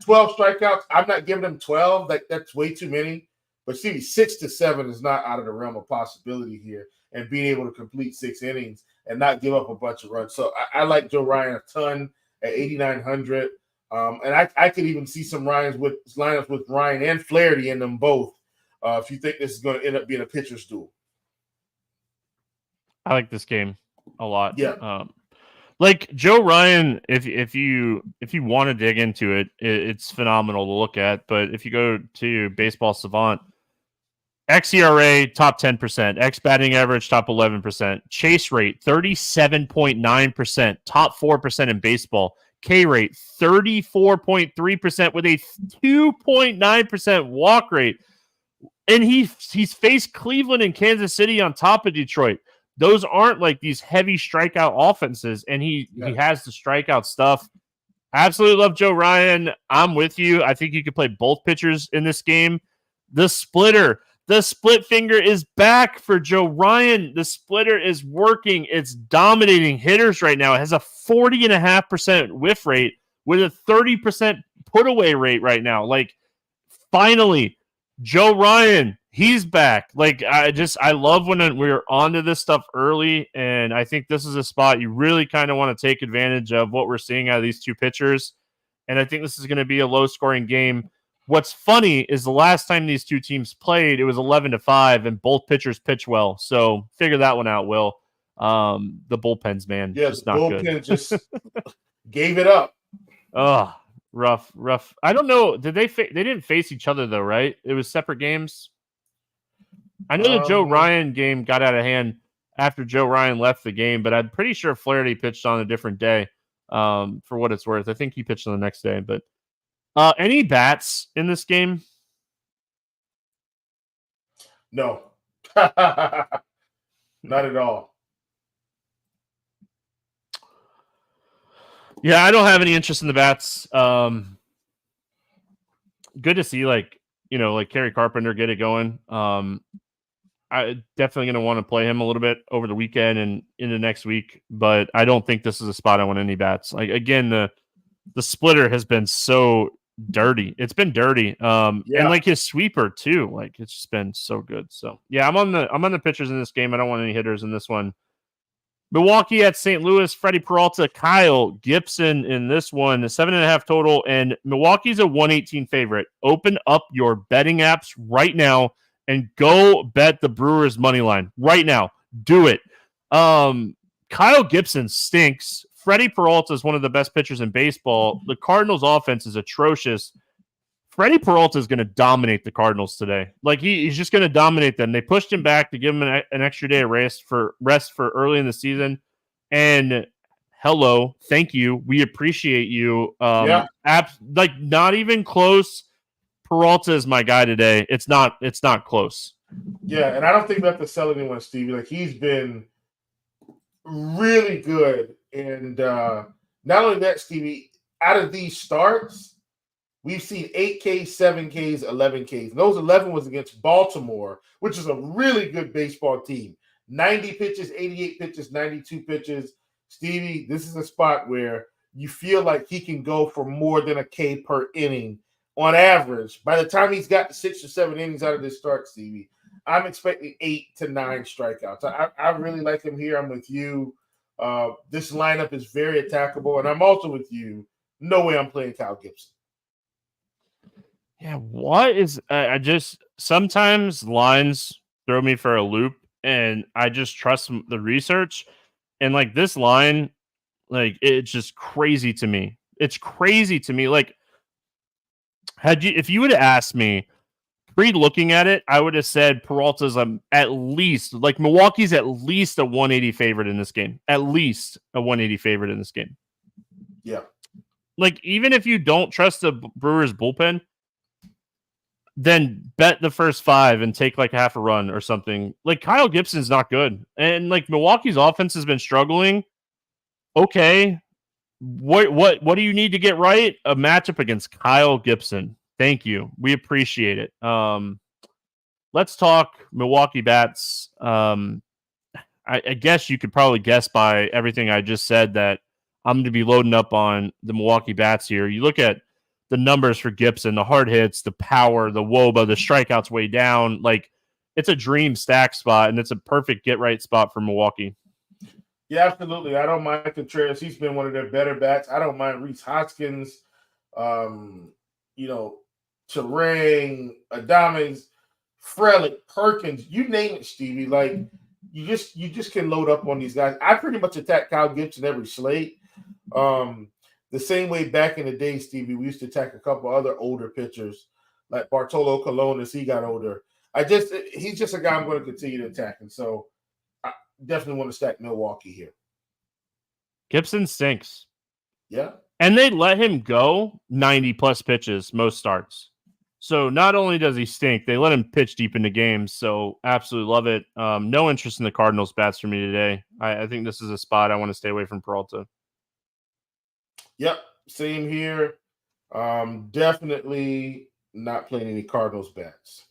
12 strikeouts. I'm not giving him 12. That's way too many. But Stevie, 6 to 7 is not out of the realm of possibility here, and being able to complete 6 innings and not give up a bunch of runs. So I like Joe Ryan a ton at 8,900. And I could even see some lineups with Ryan and Flaherty in them both. if you think this is going to end up being a pitcher's duel. I like this game a lot. Yeah. Like Joe Ryan, if you want to dig into it, it's phenomenal to look at. But if you go to Baseball Savant, xERA top 10%, x batting average top 11%, chase rate 37.9%, top 4% in baseball, K rate 34.3% with a 2.9% walk rate, and he's faced Cleveland and Kansas City on top of Detroit. Those aren't like these heavy strikeout offenses, and he has the strikeout stuff. Absolutely love Joe Ryan. I'm with you. I think you could play both pitchers in this game. The splitter. The split finger is back for Joe Ryan. The splitter is working. It's dominating hitters right now. It has a 40.5% whiff rate with a 30% put away rate right now. Like, finally, Joe Ryan, he's back. Like, I love when we're onto this stuff early, and I think this is a spot you really kind of want to take advantage of what we're seeing out of these two pitchers. And I think this is going to be a low-scoring game. What's funny is the last time these two teams played, it was 11-5, and both pitchers pitch well. So figure that one out, Will. The bullpens, man, just not good. Bullpen just gave it up. Oh, rough. I don't know. Did they didn't face each other though, right? It was separate games. I know the Joe Ryan game got out of hand after Joe Ryan left the game, but I'm pretty sure Flaherty pitched on a different day. For what it's worth, I think he pitched on the next day, but. Any bats in this game? No. Not at all. Yeah, I don't have any interest in the bats. Good to see, like Kerry Carpenter get it going. I definitely going to want to play him a little bit over the weekend and into next week, but I don't think this is a spot I want any bats. Like, again, the splitter has been so dirty. It's been dirty. And like his sweeper too. Like, it's just been so good. So yeah, I'm on the pitchers in this game. I don't want any hitters in this one. Milwaukee at St. Louis, Freddie Peralta, Kyle Gibson in this one, 7.5 total, and Milwaukee's a 118 favorite. Open up your betting apps right now and go bet the Brewers money line right now. Do it. Kyle Gibson stinks. Freddie Peralta is one of the best pitchers in baseball. The Cardinals' offense is atrocious. Freddie Peralta is going to dominate the Cardinals today. Like, he's just going to dominate them. They pushed him back to give him an extra day of rest for early in the season. And hello, thank you. We appreciate you. Not even close. Peralta is my guy today. It's not close. Yeah, and I don't think we have to sell anyone, Stevie. Like, he's been really good. And not only that, Stevie, out of these starts, we've seen 8 Ks, 7 Ks, 11 Ks. And those 11 was against Baltimore, which is a really good baseball team. 90 pitches, 88 pitches, 92 pitches. Stevie, this is a spot where you feel like he can go for more than a K per inning on average. By the time he's got 6 or 7 innings out of this start, Stevie, I'm expecting 8 to 9 strikeouts. I really like him here. I'm with you. This lineup is very attackable, and I'm also with you. No way I'm playing Kyle Gibson. Yeah, what is I just sometimes lines throw me for a loop, and I just trust the research. And like this line, like it's just crazy to me. It's crazy to me. Like, if you would have asked me pre-looking at it, I would have said Peralta's at least, like, Milwaukee's at least a 180 favorite in this game. At least a 180 favorite in this game. Yeah. Like, even if you don't trust the Brewers bullpen, then bet the first 5 and take like half a run or something. Like, Kyle Gibson's not good. And like Milwaukee's offense has been struggling. Okay. What do you need to get right? A matchup against Kyle Gibson. Thank you. We appreciate it. Let's talk Milwaukee bats. I guess you could probably guess by everything I just said that I'm going to be loading up on the Milwaukee bats here. You look at the numbers for Gibson, the hard hits, the power, the WOBA, the strikeouts way down. Like, it's a dream stack spot, and it's a perfect get-right spot for Milwaukee. Yeah, absolutely. I don't mind Contreras. He's been one of their better bats. I don't mind Rhys Hoskins. Turang, Adames. Frelick, Perkins, you name it, Stevie. Like you just can load up on these guys. I pretty much attack Kyle Gibson every slate. The same way back in the day, Stevie, we used to attack a couple other older pitchers like Bartolo Colon as he got older. He's just a guy I'm going to continue to attack. And so I definitely want to stack Milwaukee here. Gibson stinks. Yeah. And they let him go 90 plus pitches, most starts. So not only does he stink, they let him pitch deep into games. So absolutely love it. No interest in the Cardinals bats for me today. I think this is a spot I want to stay away from Peralta. Yep. Same here. Definitely not playing any Cardinals bats.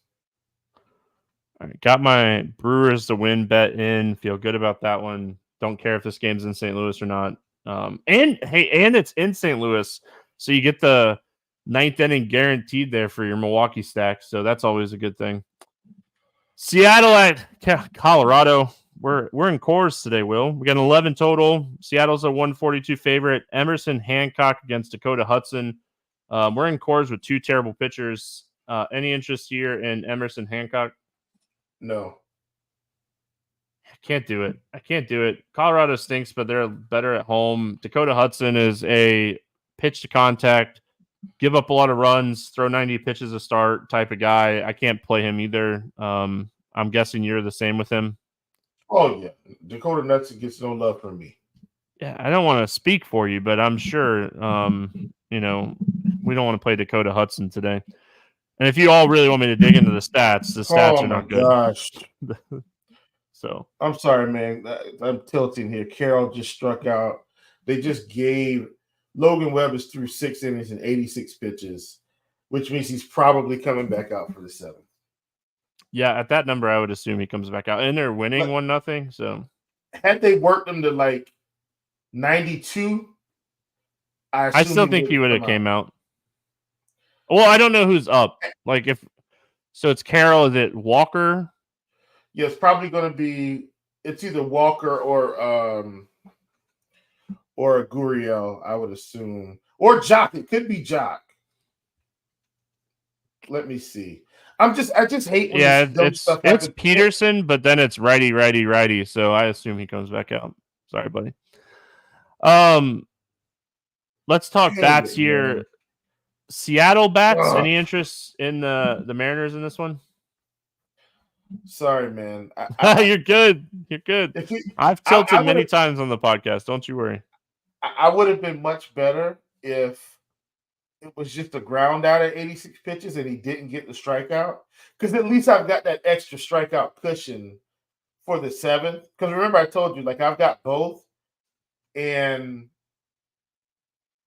All right, got my Brewers to win bet in. Feel good about that one. Don't care if this game's in St. Louis or not. And it's in St. Louis, so you get the 9th inning guaranteed there for your Milwaukee stack. So that's always a good thing. Seattle at Colorado. We're in Coors today, Will. We got an 11 total. Seattle's a 142 favorite. Emerson Hancock against Dakota Hudson. We're in Coors with two terrible pitchers. Any interest here in Emerson Hancock? No. I can't do it. Colorado stinks, but they're better at home. Dakota Hudson is a pitch to contact, give up a lot of runs, throw 90 pitches a start type of guy. I can't play him either. I'm guessing you're the same with him. Oh, yeah. Dakota Hudson gets no love from me. Yeah, I don't want to speak for you, but I'm sure, we don't want to play Dakota Hudson today. And if you all really want me to dig into the stats are not good. Gosh. So I'm sorry, man. I'm tilting here. Carroll just struck out. They just gave Logan Webb is through 6 innings and 86 pitches, which means he's probably coming back out for the 7th. Yeah, at that number, I would assume he comes back out. And they're winning 1-0. So had they worked him to like 92, I still think he would have came out. Well, I don't know who's up. Like it's Carroll. Is it Walker? Yeah, it's probably going to be. It's either Walker or a Gurriel, I would assume, or Jock. It could be Jock. Let me see. I just hate when it's Peterson, but then it's righty. So I assume he comes back out. Sorry, buddy. Let's talk bats here. Man. Seattle bats. Any interest in the Mariners in this one? Sorry, man. You're good. I've tilted many times on the podcast. Don't you worry. I would have been much better if it was just a ground out at 86 pitches and he didn't get the strikeout. Because at least I've got that extra strikeout cushion for the 7th. Because remember, I told you, like, I've got both. And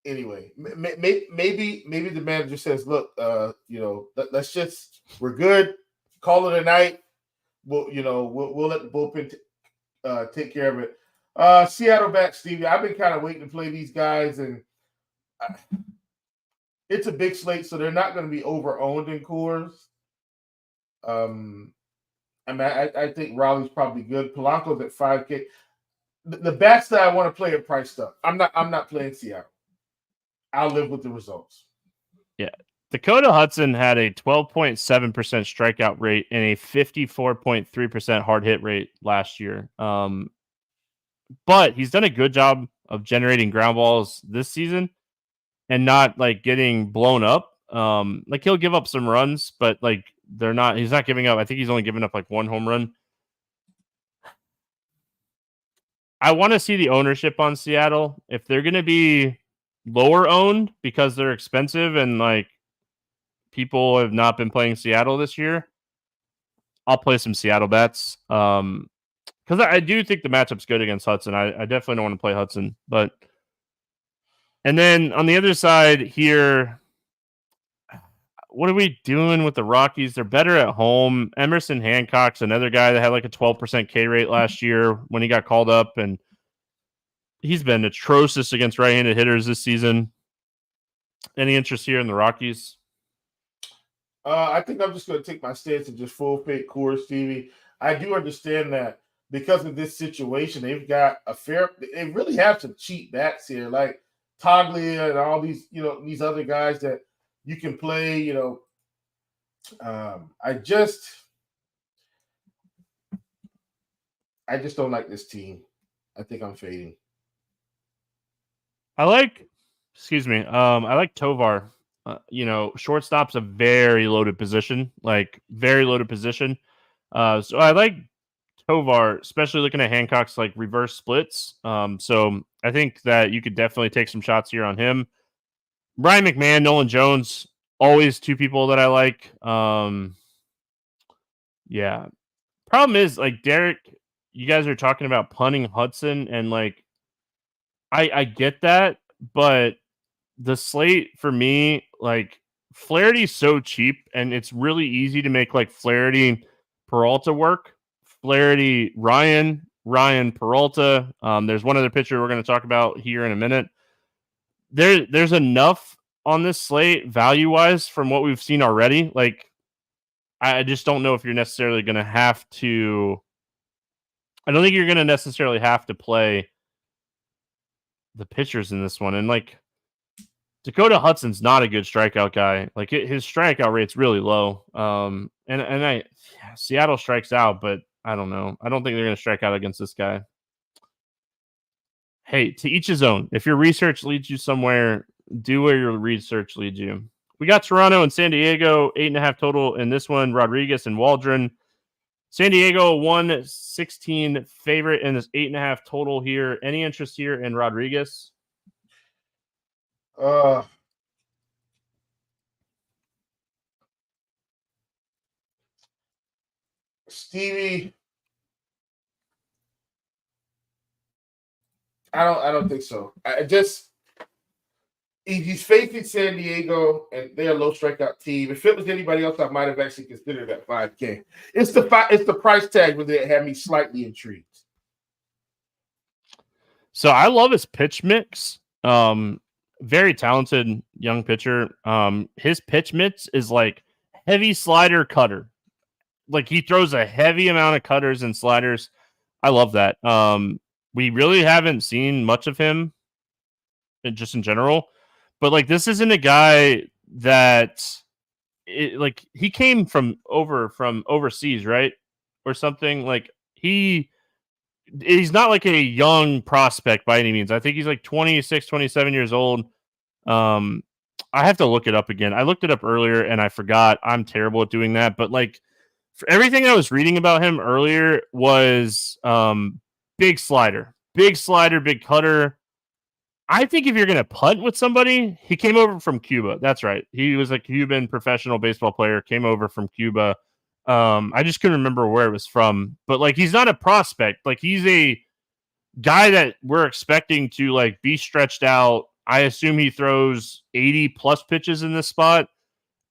anyway, maybe the manager says, look, let's just, we're good. Call it a night. We'll let the bullpen take care of it. Seattle back, Stevie. I've been kind of waiting to play these guys, and it's a big slate, so they're not going to be over-owned in Coors. I think Raleigh's probably good. Polanco's at 5K. The bats that I want to play are priced up. I'm not playing Seattle. I'll live with the results. Yeah. Dakota Hudson had a 12.7% strikeout rate and a 54.3% hard hit rate last year. But he's done a good job of generating ground balls this season and not like getting blown up. Like he'll give up some runs, but like he's not giving up. I think he's only given up like 1 home run. I want to see the ownership on Seattle. If they're going to be lower owned because they're expensive and like people have not been playing Seattle this year, I'll play some Seattle bets. Because I do think the matchup's good against Hudson. I definitely don't want to play Hudson. And then on the other side here, what are we doing with the Rockies? They're better at home. Emerson Hancock's another guy that had like a 12% K rate last year when he got called up, and he's been atrocious against right-handed hitters this season. Any interest here in the Rockies? I think I'm just going to take my stance and just full fade Coors, Stevie. I do understand that because of this situation, they've got they really have some cheap bats here, like Toglia and all these, these other guys that you can play, I just don't like this team. I think I'm fading. I like Tovar. Shortstop's a very loaded position, So I like Tovar, especially looking at Hancock's like reverse splits. So I think that you could definitely take some shots here on him. Ryan McMahon, Nolan Jones, always two people that I like. Yeah. Problem is, like, Derek, you guys are talking about punting Hudson, and like I get that, but the slate for me, like, Flaherty's so cheap, and it's really easy to make like Flaherty Peralta work. Flaherty, Ryan Peralta. There's one other pitcher we're going to talk about here in a minute. There's enough on this slate value wise from what we've seen already. Like, I just don't know if you're necessarily going to have to. I don't think you're going to necessarily have to play the pitchers in this one. And like, Dakota Hudson's not a good strikeout guy. Like, his strikeout rate's really low. Seattle strikes out, but I don't know. I don't think they're going to strike out against this guy. Hey, to each his own. If your research leads you somewhere, do where your research leads you. We got Toronto and San Diego, 8.5 total in this one. Rodriguez and Waldron. San Diego 116 favorite in this 8.5 total here. Any interest here in Rodriguez? Stevie, I don't think so. He's facing San Diego, and they're a low strikeout team. If it was anybody else, I might have actually considered that 5K. It's the price tag where they had me slightly intrigued. So I love his pitch mix. Very talented young pitcher. His pitch mix is like heavy slider cutter. Like, he throws a heavy amount of cutters and sliders. I love that. We really haven't seen much of him just in general, but like, this isn't a guy that he came from overseas, right? Or something. Like, he's not like a young prospect by any means. I think he's like 26, 27 years old. I have to look it up again. I looked it up earlier and I forgot. I'm terrible at doing that, but like, for everything I was reading about him earlier was big slider, big cutter. I think if you're going to punt with somebody, he came over from Cuba. That's right. He was a Cuban professional baseball player, came over from Cuba. I just couldn't remember where it was from, but like, he's not a prospect. Like, he's a guy that we're expecting to like be stretched out. I assume he throws 80 plus pitches in this spot.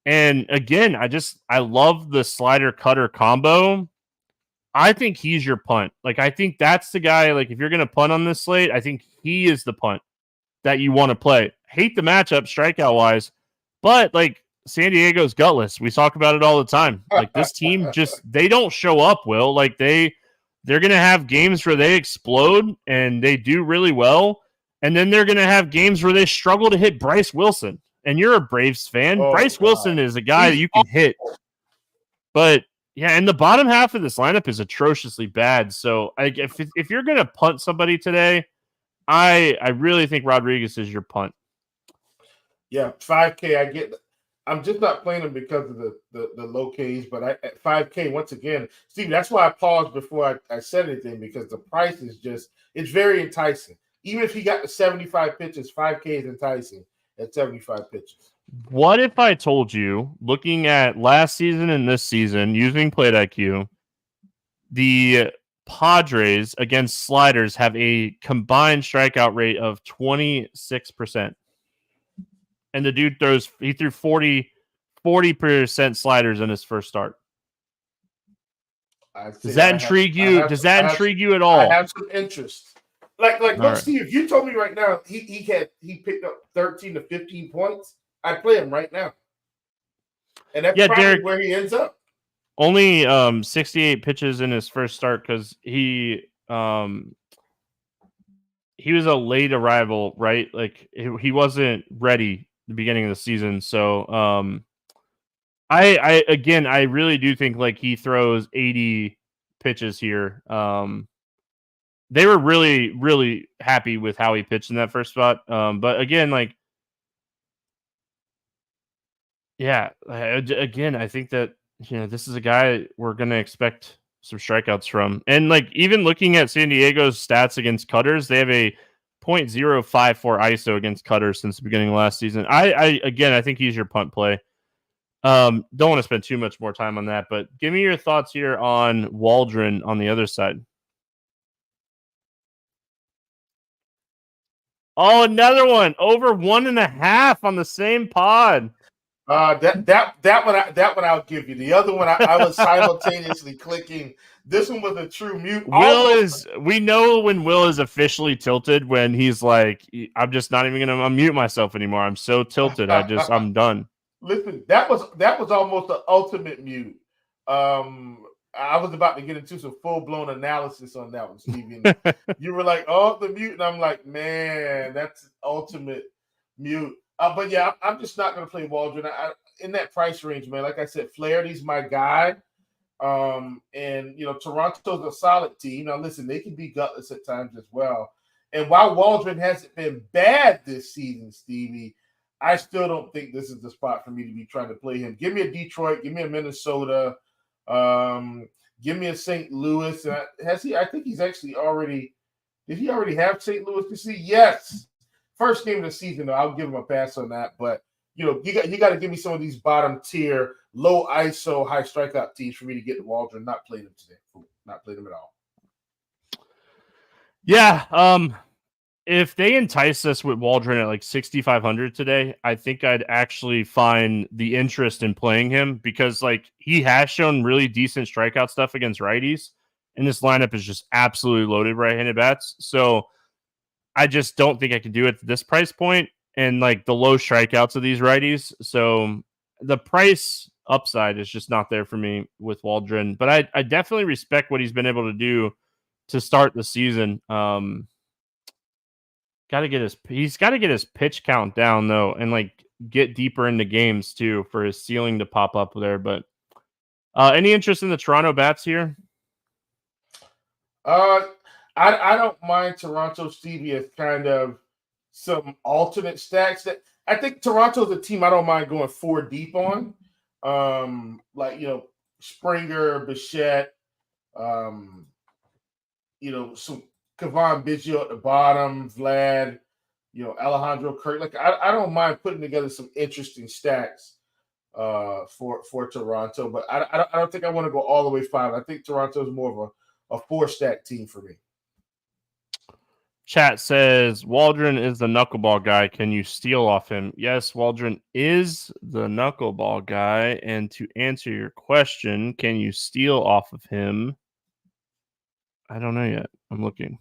And again, I love the slider cutter combo. I think he's your punt. Like, I think that's the guy. Like, if you're going to punt on this slate, I think he is the punt that you want to play. Hate the matchup strikeout wise, but like, San Diego's gutless. We talk about it all the time. Like, this team they don't show up, Will. Like, they're going to have games where they explode and they do really well. And then they're going to have games where they struggle to hit Bryce Wilson. And you're a Braves fan. Bryce Wilson is a guy that you can hit. But yeah, and the bottom half of this lineup is atrociously bad. So if you're going to punt somebody today, I really think Rodriguez is your punt. Yeah, 5K. I get. I'm just not playing him because of the low Ks. But at 5K, once again, Steve, that's why I paused before I said anything, because the price is it's very enticing. Even if he got the 75 pitches, 5K is enticing at 75 pitches. What if I told you, looking at last season and this season, using Plate IQ, the Padres against sliders have a combined strikeout rate of 26%. And the dude threw 40% sliders in his first start. Does that intrigue you? Does that intrigue you at all? I have some interest. Like look, right. Steve, if you told me right now he picked up 13 to 15 points, I'd play him right now. And that's probably Derek, where he ends up. Only 68 pitches in his first start because he was a late arrival, right? Like, he wasn't ready at the beginning of the season. So I really do think like he throws 80 pitches here. they were really, really happy with how he pitched in that first spot. But again, like, yeah, again, I think that, this is a guy we're going to expect some strikeouts from. And like, even looking at San Diego's stats against cutters, they have a .054 ISO against cutters since the beginning of last season. I think he's your punt play. Don't want to spend too much more time on that, but give me your thoughts here on Waldron on the other side. Oh, another one over 1.5 on the same pod. That one I'll give you. The other one I was simultaneously clicking. This one was a true mute. We know when Will is officially tilted when he's like, I'm just not even gonna unmute myself anymore. I'm so tilted. I'm done. Listen, that was almost the ultimate mute. I was about to get into some full-blown analysis on that one, Stevie. You were like, oh, the mute. And I'm like, man, that's ultimate mute. But yeah, I'm just not going to play Waldron. In that price range, man, like I said, Flaherty's my guy. And, Toronto's a solid team. Now, listen, they can be gutless at times as well. And while Waldron hasn't been bad this season, Stevie, I still don't think this is the spot for me to be trying to play him. Give me a Detroit. Give me a Minnesota. Give me a St. Louis. I think he's actually already – did he already have St. Louis to see? Yes. First game of the season, though, I'll give him a pass on that. But, you got to give me some of these bottom-tier, low ISO, high strikeout teams for me to get to Waldron. Not playing them today. Not playing them at all. Yeah, if they entice us with Waldron at like 6,500 today, I think I'd actually find the interest in playing him because like he has shown really decent strikeout stuff against righties, and this lineup is just absolutely loaded right-handed bats. So I just don't think I can do it at this price point and like the low strikeouts of these righties. So the price upside is just not there for me with Waldron, but I definitely respect what he's been able to do to start the season. He's got to get his pitch count down though, and like get deeper into games too for his ceiling to pop up there. But any interest in the Toronto bats here? I don't mind Toronto, Stevie, as kind of some alternate stacks. That I think Toronto's a team I don't mind going 4 deep on. Springer, Bichette, some Kevon Biggio at the bottom, Vlad, Alejandro Kirk. Like I don't mind putting together some interesting stacks for Toronto, but I don't think I want to go all the way 5. I think Toronto is more of a 4-stack team for me. Chat says Waldron is the knuckleball guy. Can you steal off him? Yes, Waldron is the knuckleball guy. And to answer your question, can you steal off of him? I don't know yet. I'm looking.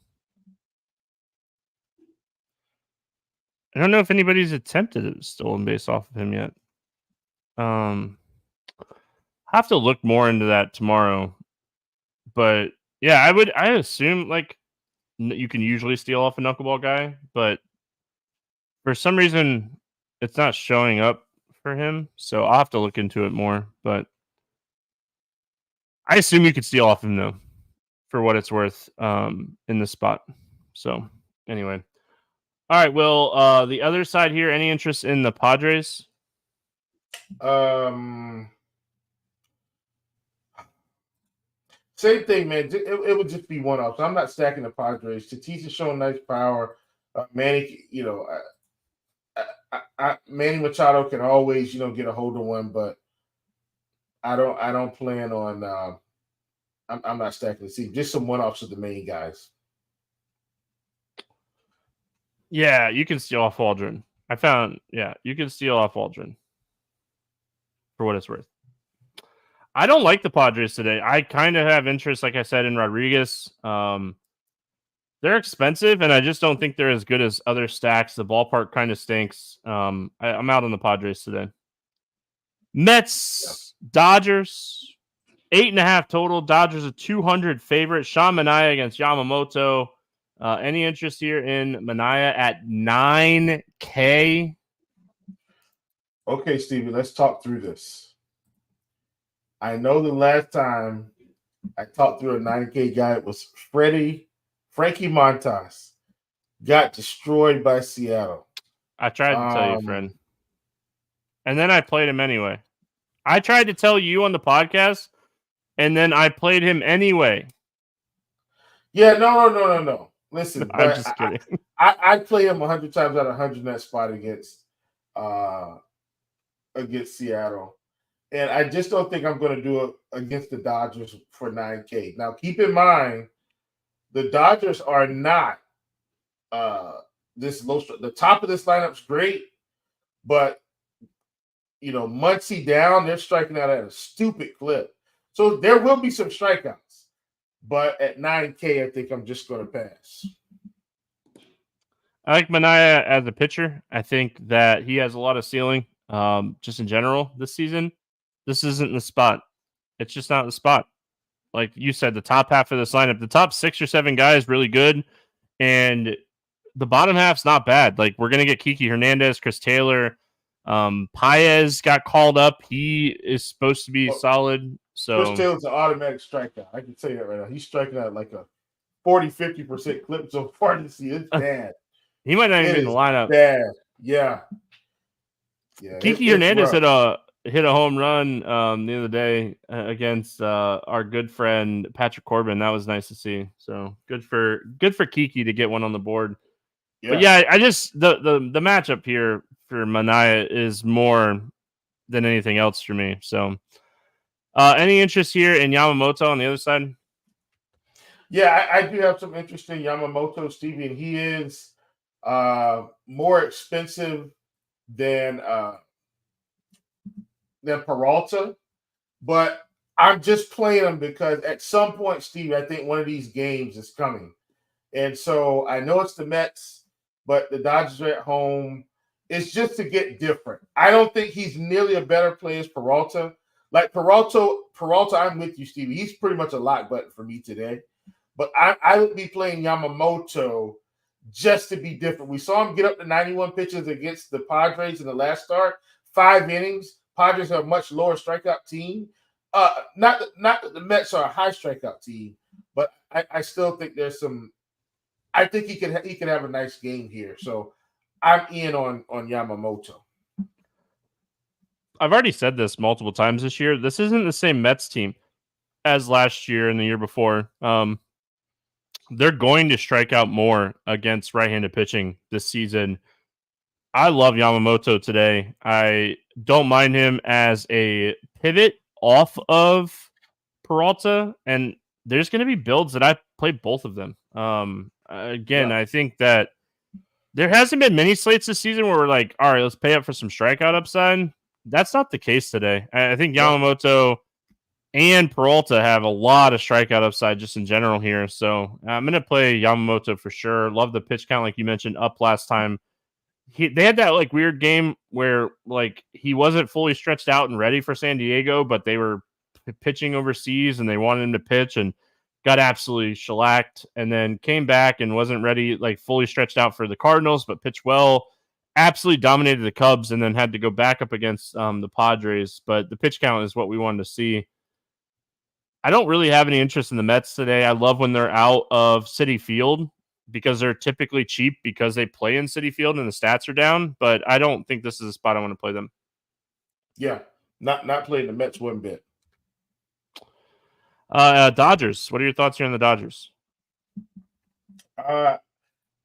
I don't know if anybody's attempted a stolen base off of him yet. Have to look more into that tomorrow. But yeah, I assume like you can usually steal off a knuckleball guy, but for some reason it's not showing up for him. So I'll have to look into it more. But I assume you could steal off him though, for what it's worth, in the spot. So anyway. All right, Will, the other side here, any interest in the Padres? Same thing, man. It would just be one off. So I'm not stacking the Padres. Tatis has shown nice power. Manny, Manny Machado can always, get a hold of one, but I don't plan on. I'm not stacking the team. Just some one offs of the main guys. Yeah, you can steal off Waldron. You can steal off Waldron for what it's worth. I don't like the Padres today. I kind of have interest, like I said, in Rodriguez. They're expensive, and I just don't think they're as good as other stacks. The ballpark kind of stinks. I'm out on the Padres today. Mets, Dodgers, 8.5 total. Dodgers a 200 favorite. Sean Manaea against Yamamoto. Any interest here in Manaea at 9K? Okay, Stevie, let's talk through this. I know the last time I talked through a 9K guy, it was Freddie Frankie Montas got destroyed by Seattle. I tried to tell you, friend. And then I played him anyway. I tried to tell you on the podcast, and then I played him anyway. Yeah, no. Listen, I'm just kidding. I play him 100 times out of 100 in that spot against Seattle. And I just don't think I'm going to do it against the Dodgers for 9K. Now, keep in mind, the Dodgers are not this low. The top of this lineup's great, but Muncy down, they're striking out at a stupid clip. So there will be some strikeouts, but at 9K, I think I'm just going to pass. I like Manaea as a pitcher. I think that he has a lot of ceiling, just in general this season. This isn't the spot. It's just not the spot. Like you said, the top half of this lineup, the top 6 or 7 guys really good, and the bottom half's not bad. Like we're gonna get Kiki Hernandez, Chris Taylor, Paez got called up. He is supposed to be solid. So Chris Taylor's an automatic strikeout. I can tell you that right now. He's striking out like a 40-50% clip so far this year. It's bad. He might not even be in the lineup. Bad. Yeah. Kiki Hernandez hit a home run the other day against our good friend Patrick Corbin. That was nice to see. So good for Kiki to get one on the board. Yeah. But yeah, I just the matchup here for Manaea is more than anything else for me. So any interest here in Yamamoto on the other side? Yeah, I do have some interest in Yamamoto, Stevie, and he is more expensive than Peralta, but I'm just playing him because at some point, Stevie, I think one of these games is coming. And so I know it's the Mets, but the Dodgers are at home. It's just to get different. I don't think he's nearly a better player as Peralta. Like Peralta, I'm with you, Stevie. He's pretty much a lock button for me today. But I would be playing Yamamoto just to be different. We saw him get up to 91 pitches against the Padres in the last start, 5 innings. Padres are a much lower strikeout team. Not that the Mets are a high strikeout team, but I still think there's some. I think he could have a nice game here. So I'm in on Yamamoto. I've already said this multiple times this year. This isn't the same Mets team as last year and the year before. They're going to strike out more against right-handed pitching this season. I love Yamamoto today. I don't mind him as a pivot off of Peralta, and there's going to be builds that I play both of them. I think that there hasn't been many slates this season where we're like, all right, let's pay up for some strikeout upside. That's not the case today. I think Yamamoto and Peralta have a lot of strikeout upside just in general here. So I'm going to play Yamamoto for sure. Love the pitch count, like you mentioned, up last time. They had that like weird game where like he wasn't fully stretched out and ready for San Diego, but they were pitching overseas and they wanted him to pitch and got absolutely shellacked, and then came back and wasn't ready, like fully stretched out for the Cardinals, but pitched well. Absolutely dominated the Cubs and then had to go back up against the Padres. But the pitch count is what we wanted to see. I don't really have any interest in the Mets today. I love when they're out of Citi Field because they're typically cheap because they play in Citi Field and the stats are down. But I don't think this is a spot I want to play them. Yeah, not playing the Mets one bit. Dodgers. What are your thoughts here on the Dodgers?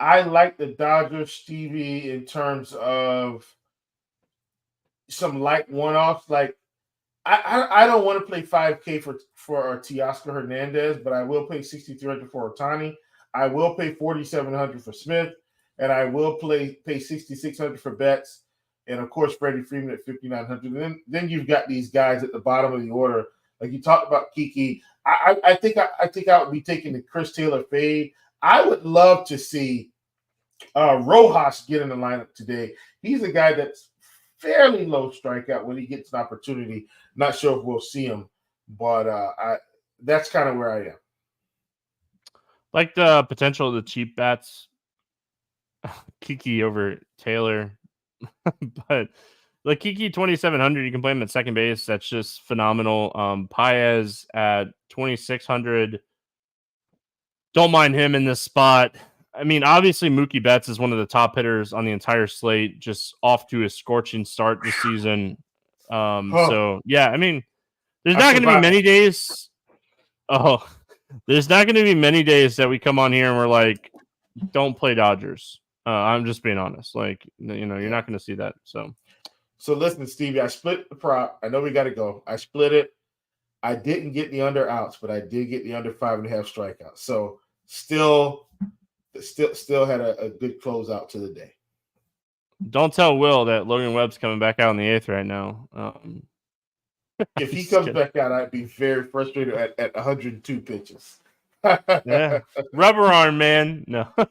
I like the Dodgers, Stevie, in terms of some light one-offs. Like I don't want to play 5K for Teoscar Hernandez, but I will pay $6,300 for Ohtani. I will pay $4,700 for Smith, and I will pay $6,600 for Betts, and of course Freddie Freeman at $5,900. And then you've got these guys at the bottom of the order, like you talked about Kiki. I think I would be taking the Chris Taylor fade. I would love to see Rojas get in the lineup today. He's a guy that's fairly low strikeout when he gets an opportunity. Not sure if we'll see him, but that's kind of where I am. Like the potential of the cheap bats, Kiki over Taylor, but like Kiki 2,700, you can play him at second base. That's just phenomenal. Paez at 2,600. Don't mind him in this spot. I mean, obviously Mookie Betts is one of the top hitters on the entire slate, just off to a scorching start this season. Oh, So yeah, I mean, there's I not going to be survived. many days. Oh, there's not going to be many days that we come on here and we're like, don't play Dodgers. I'm just being honest. Like, you're Yeah. not going to see that. So listen, Stevie, I split the prop. I know we got to go. I split it. I didn't get the under outs, but I did get the under 5.5 strikeouts. So still had a good closeout to the day. Don't tell Will that Logan Webb's coming back out in the 8th right now. If he comes back out, I'd be very frustrated at 102 pitches. Yeah, rubber arm, man. No, we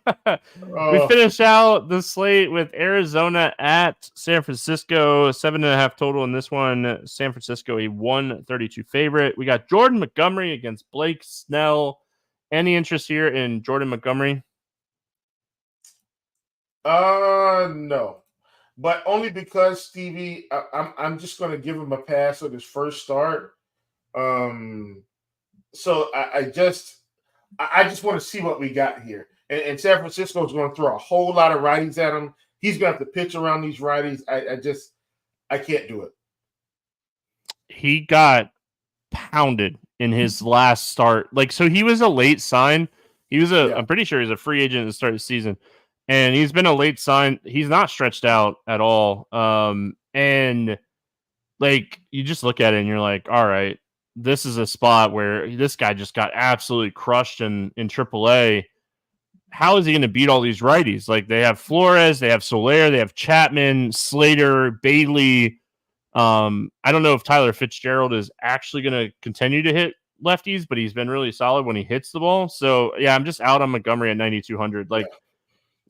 Oh, finish out the slate with Arizona at San Francisco, 7.5 total in this one. San Francisco, a 132 favorite. We got Jordan Montgomery against Blake Snell. Any interest here in Jordan Montgomery? no, but only because Stevie, I'm just going to give him a pass on his first start. So I just want to see what we got here. And San Francisco is going to throw a whole lot of righties at him. He's going to have to pitch around these righties. I can't do it. He got pounded in his last start. Like, so he was a late sign. He was I'm pretty sure he's a free agent at the start of the season. And he's been a late sign. He's not stretched out at all. And like, you just look at it and you're like, all right, this is a spot where this guy just got absolutely crushed in AAA. How is he going to beat all these righties? Like, they have Flores, they have Soler, they have Chapman, Slater, Bailey. I don't know if Tyler Fitzgerald is actually going to continue to hit lefties, but he's been really solid when he hits the ball. So yeah, I'm just out on Montgomery at 9,200. Like,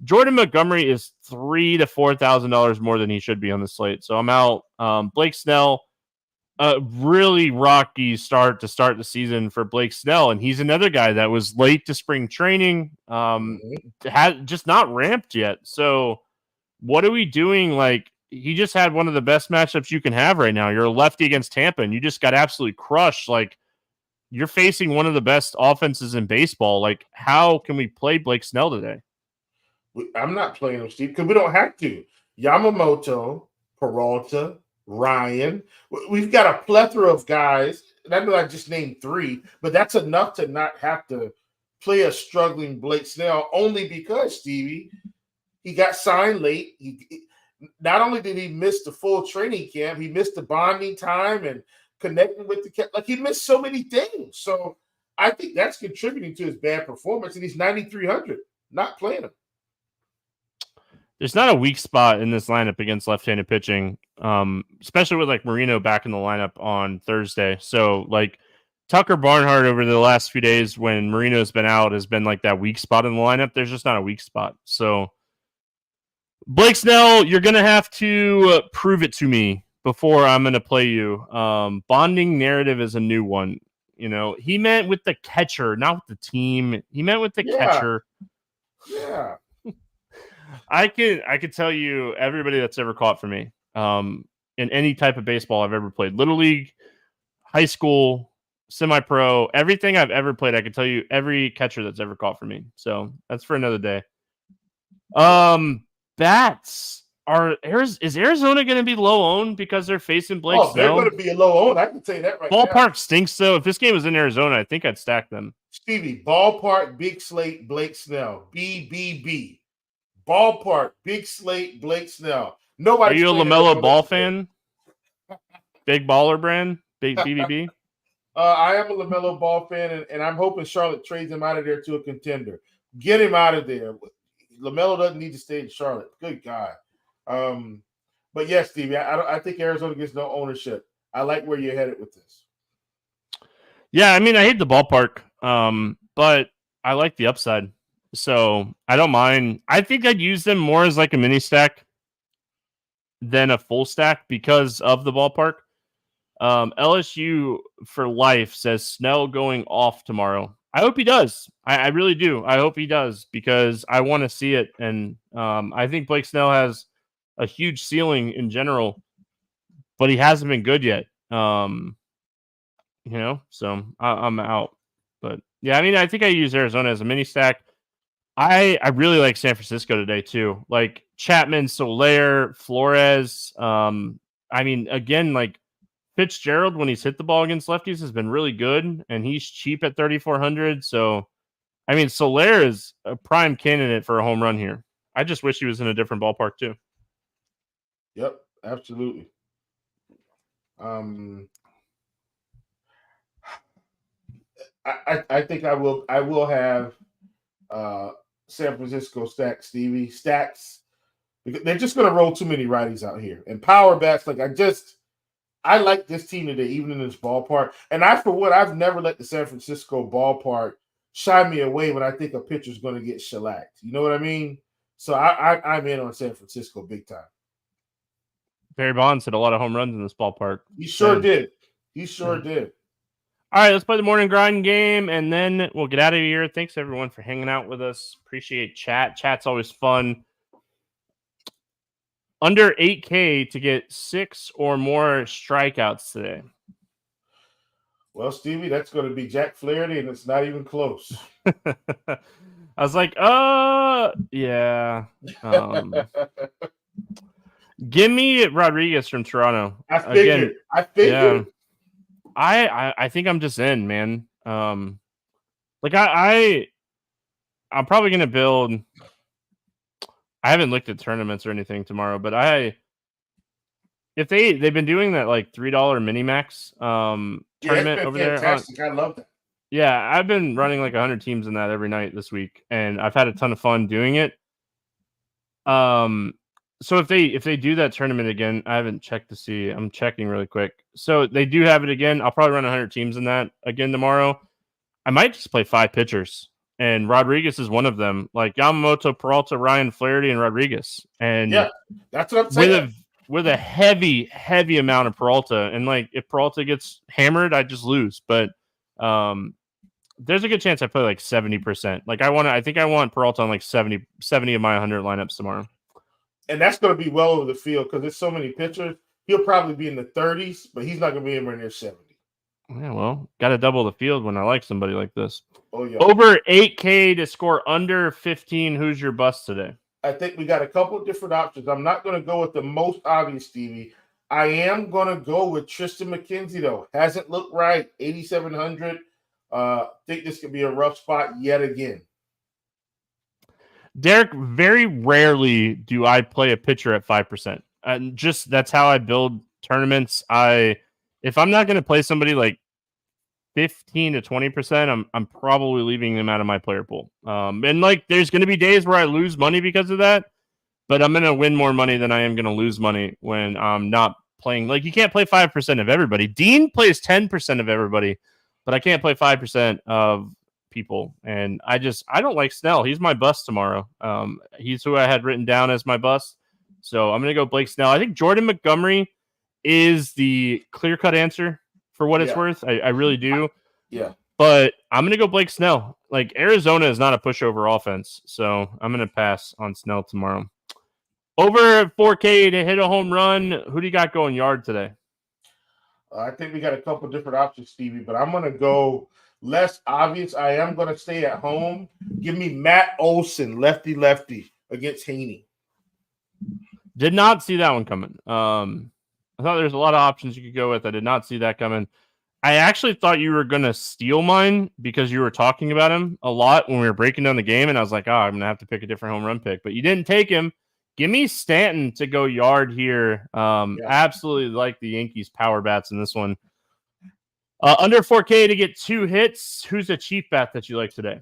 Jordan Montgomery is $3,000 to $4,000 more than he should be on the slate. So I'm out. Blake Snell, a really rocky start to start the season for Blake Snell. And he's another guy that was late to spring training, had just not ramped yet. So what are we doing? Like, he just had one of the best matchups you can have right now. You're a lefty against Tampa, and you just got absolutely crushed. Like, you're facing one of the best offenses in baseball. Like, how can we play Blake Snell today? I'm not playing him, Steve, because we don't have to. Yamamoto, Peralta, Ryan. We've got a plethora of guys. And I know I just named 3, but that's enough to not have to play a struggling Blake Snell, only because, Stevie, he got signed late. He not only did he miss the full training camp, he missed the bonding time and connecting with the like he missed so many things. So I think that's contributing to his bad performance, and he's 9,300. Not playing him. There's not a weak spot in this lineup against left-handed pitching, especially with like Marino back in the lineup on Thursday. So like Tucker Barnhart over the last few days when Marino's been out has been like that weak spot in the lineup. There's just not a weak spot. So Blake Snell, you're going to have to prove it to me before I'm going to play you. Bonding narrative is a new one. You know, he meant with the catcher, not with the team. He meant with the catcher. Yeah. I could tell you everybody that's ever caught for me in any type of baseball I've ever played. Little league, high school, semi-pro, everything I've ever played, I can tell you every catcher that's ever caught for me. So that's for another day. Bats is Arizona going to be low owned because they're facing Blake Snell? They're going to be a low owned. I can tell you that right now. Ballpark stinks though. If this game was in Arizona, I think I'd stack them. Stevie, ballpark, big slate, Blake Snell, BBB. Ballpark, big slate, Blake Snell. Nobody. Are you a LaMelo Ball fan? Big baller brand, big BBB. I am a LaMelo Ball fan, and I'm hoping Charlotte trades him out of there to a contender. Get him out of there. LaMelo doesn't need to stay in Charlotte. Good God. But yes, Stevie, I think Arizona gets no ownership. I like where you're headed with this. Yeah, I mean, I hate the ballpark, but I like the upside. So I don't mind. I think I'd use them more as like a mini stack than a full stack because of the ballpark. LSU for life says Snell going off tomorrow. I hope he does. I really do. I hope he does because I want to see it. And I think Blake Snell has a huge ceiling in general, but he hasn't been good yet. So I'm out. But yeah, I mean, I think I use Arizona as a mini stack. I really like San Francisco today too. Like Chapman, Soler, Flores. I mean, again, like Fitzgerald when he's hit the ball against lefties has been really good, and he's cheap at 3,400. So I mean, Soler is a prime candidate for a home run here. I just wish he was in a different ballpark too. Yep, absolutely. I think I will have San Francisco stacks, Stevie stacks, because they're just going to roll too many righties out here and power bats. Like I like this team today, even in this ballpark. And I've never let the San Francisco ballpark shy me away when I think a pitcher's going to get shellacked. You know what I mean? So I'm in on San Francisco big time. Barry Bonds hit a lot of home runs in this ballpark. He sure did. He sure did. All right, let's play the morning grind game, and then we'll get out of here. Thanks, everyone, for hanging out with us. Appreciate chat. Chat's always fun. Under 8K to get 6 or more strikeouts today. Well, Stevie, that's going to be Jack Flaherty, and it's not even close. I was like, yeah. Give me Rodriguez from Toronto. I figured. Yeah. I think I'm just in, man. I'm probably gonna build. I haven't looked at tournaments or anything tomorrow, but if they've been doing that like $3 mini max tournament over fantastic. there. I love that. Yeah, I've been running like 100 teams in that every night this week, and I've had a ton of fun doing it. So if they do that tournament again, I haven't checked to see. I'm checking really quick. So they do have it again. I'll probably run 100 teams in that again tomorrow. I might just play 5 pitchers, and Rodriguez is one of them. Like Yamamoto, Peralta, Ryan, Flaherty, and Rodriguez. And yeah, that's what I'm saying. With a heavy amount of Peralta, and like if Peralta gets hammered, I just lose. But there's a good chance I play like 70%. Like I think I want Peralta on like 70 of my 100 lineups tomorrow. And that's going to be well over the field because there's so many pitchers. He'll probably be in the 30s, but he's not going to be anywhere near 70. Yeah, well, got to double the field when I like somebody like this. Oh, yeah. Over 8K to score under 15. Who's your bust today? I think we got a couple of different options. I'm not going to go with the most obvious, Stevie. I am going to go with Tristan McKenzie, though. Hasn't looked right. 8,700. Think this could be a rough spot yet again. Derek, very rarely do I play a pitcher at 5%. And just that's how I build tournaments. If I'm not going to play somebody like 15 to 20%, I'm probably leaving them out of my player pool. And like there's going to be days where I lose money because of that, but I'm going to win more money than I am going to lose money when I'm not playing. Like you can't play 5% of everybody. Dean plays 10% of everybody, but I can't play 5% of people. And I don't like Snell. He's my bust tomorrow. He's who I had written down as my bust. So I'm going to go Blake Snell. I think Jordan Montgomery is the clear-cut answer for what it's worth. I really do. Yeah. But I'm going to go Blake Snell. Like Arizona is not a pushover offense. So I'm going to pass on Snell tomorrow. Over 4K to hit a home run. Who do you got going yard today? I think we got a couple different options, Stevie, but I'm going to go less obvious. I am going to stay at home. Give me Matt Olson, lefty against Haney. Did not see that one coming. I thought there's a lot of options you could go with. I did not see that coming. I actually thought you were going to steal mine because you were talking about him a lot when we were breaking down the game, and I was like, I'm going to have to pick a different home run pick. But you didn't take him. Give me Stanton to go yard here. Absolutely like the Yankees power bats in this one. Under 4K to get 2 hits. Who's a cheap bat that you like today?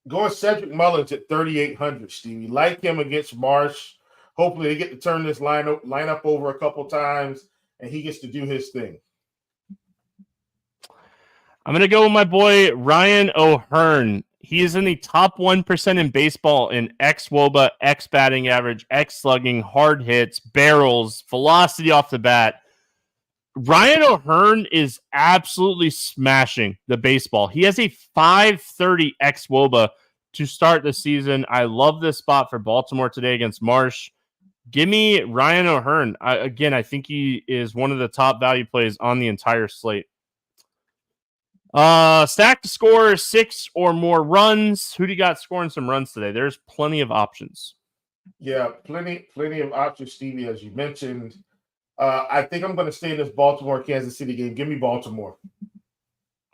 Going Cedric Mullins at 3,800, Stevie. Like him against Marsh. Hopefully they get to turn this lineup over a couple times, and he gets to do his thing. I'm going to go with my boy Ryan O'Hearn. He is in the top 1% in baseball in xWOBA, X batting average, X slugging, hard hits, barrels, velocity off the bat. Ryan O'Hearn is absolutely smashing the baseball. He has a 530 xWOBA to start the season. I love this spot for Baltimore today against Marsh. Give me Ryan O'Hearn. I think he is one of the top value plays on the entire slate. Stack to score 6 or more runs. Who do you got scoring some runs today? There's plenty of options. Yeah, plenty of options, Stevie, as you mentioned. I think I'm going to stay in this Baltimore-Kansas City game. Give me Baltimore.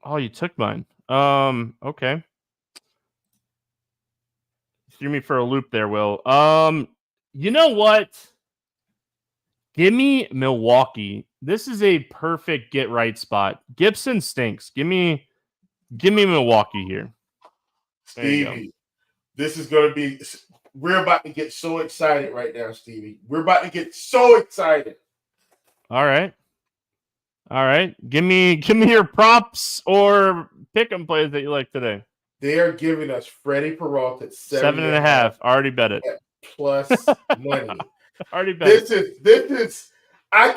Oh, you took mine. Okay. Threw me for a loop there, Will. You know what? Give me Milwaukee. This is a perfect get right spot. Gibson stinks. Give me Milwaukee here. Stevie, this is going to be. We're about to get so excited right now, Stevie. We're about to get so excited. All right. Give me your props or pick 'em plays that you like today. They are giving us Freddie Peralta at 7.5. Already bet it. Plus money. Already bet it. This is. I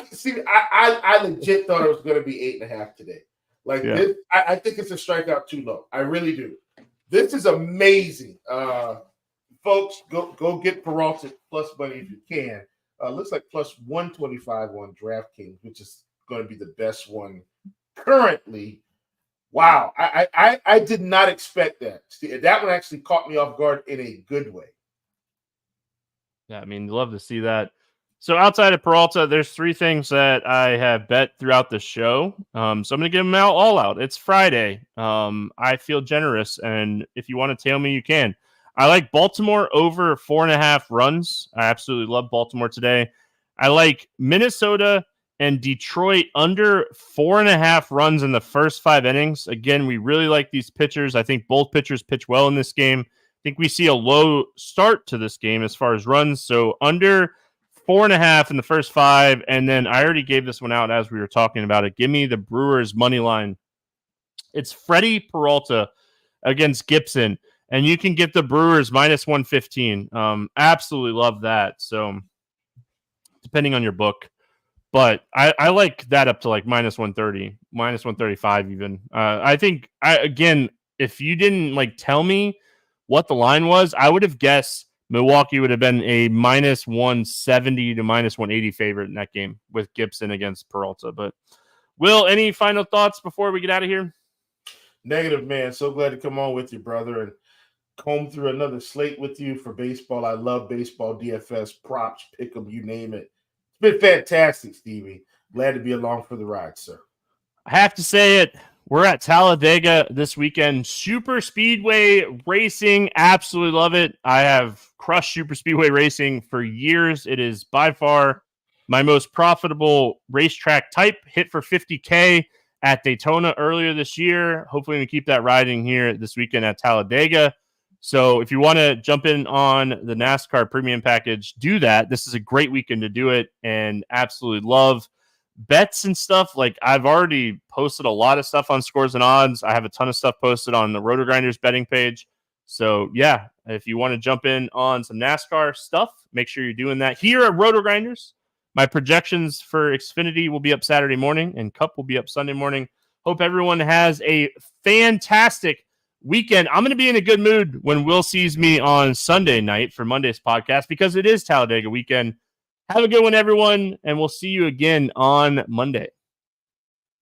legit thought it was going to be 8.5 today. This, I think it's a strikeout too low. I really do. This is amazing. Folks, go get Peralta plus money if you can. Looks like plus 125 on DraftKings, which is going to be the best one currently. Wow, I did not expect that. That one actually caught me off guard in a good way. Yeah, I mean, love to see that. So outside of Peralta, there's 3 things that I have bet throughout the show. So I'm going to give them all out. It's Friday. I feel generous, and if you want to tail me, you can. I like Baltimore over 4.5 runs. I absolutely love Baltimore today. I like Minnesota and Detroit under 4.5 runs in the first 5 innings. Again, we really like these pitchers. I think both pitchers pitch well in this game. I think we see a low start to this game as far as runs. So under 4.5 in the first 5. And then I already gave this one out as we were talking about it. Give me the Brewers money line. It's Freddie Peralta against Gibson. And you can get the Brewers minus 115. Absolutely love that. So depending on your book. But I like that up to like minus 130, minus 135 even. I think, again, if you didn't like tell me what the line was, I would have guessed Milwaukee would have been a minus 170 to minus 180 favorite in that game with Gibson against Peralta. But Will, any final thoughts before we get out of here? Negative, man. So glad to come on with you, brother, and comb through another slate with you for baseball. I love baseball, DFS, props, pick 'em, you name it. It's been fantastic, Stevie. Glad to be along for the ride, sir. I have to say it. We're at Talladega this weekend. Super Speedway racing. Absolutely love it. I have crushed Super Speedway racing for years. It is by far my most profitable racetrack type. Hit for $50K at Daytona earlier this year. Hopefully we keep that riding here this weekend at Talladega. So if you want to jump in on the NASCAR premium package, do that. This is a great weekend to do it, and absolutely love bets and stuff. Like, I've already posted a lot of stuff on Scores and Odds. I have a ton of stuff posted on the RotoGrinders betting page. So yeah, if you want to jump in on some NASCAR stuff, make sure you're doing that here at RotoGrinders. My projections for Xfinity will be up Saturday morning, and Cup will be up Sunday morning. Hope everyone has a fantastic weekend. I'm going to be in a good mood when Will sees me on Sunday night for Monday's podcast because it is Talladega weekend. Have a good one, everyone, and we'll see you again on Monday.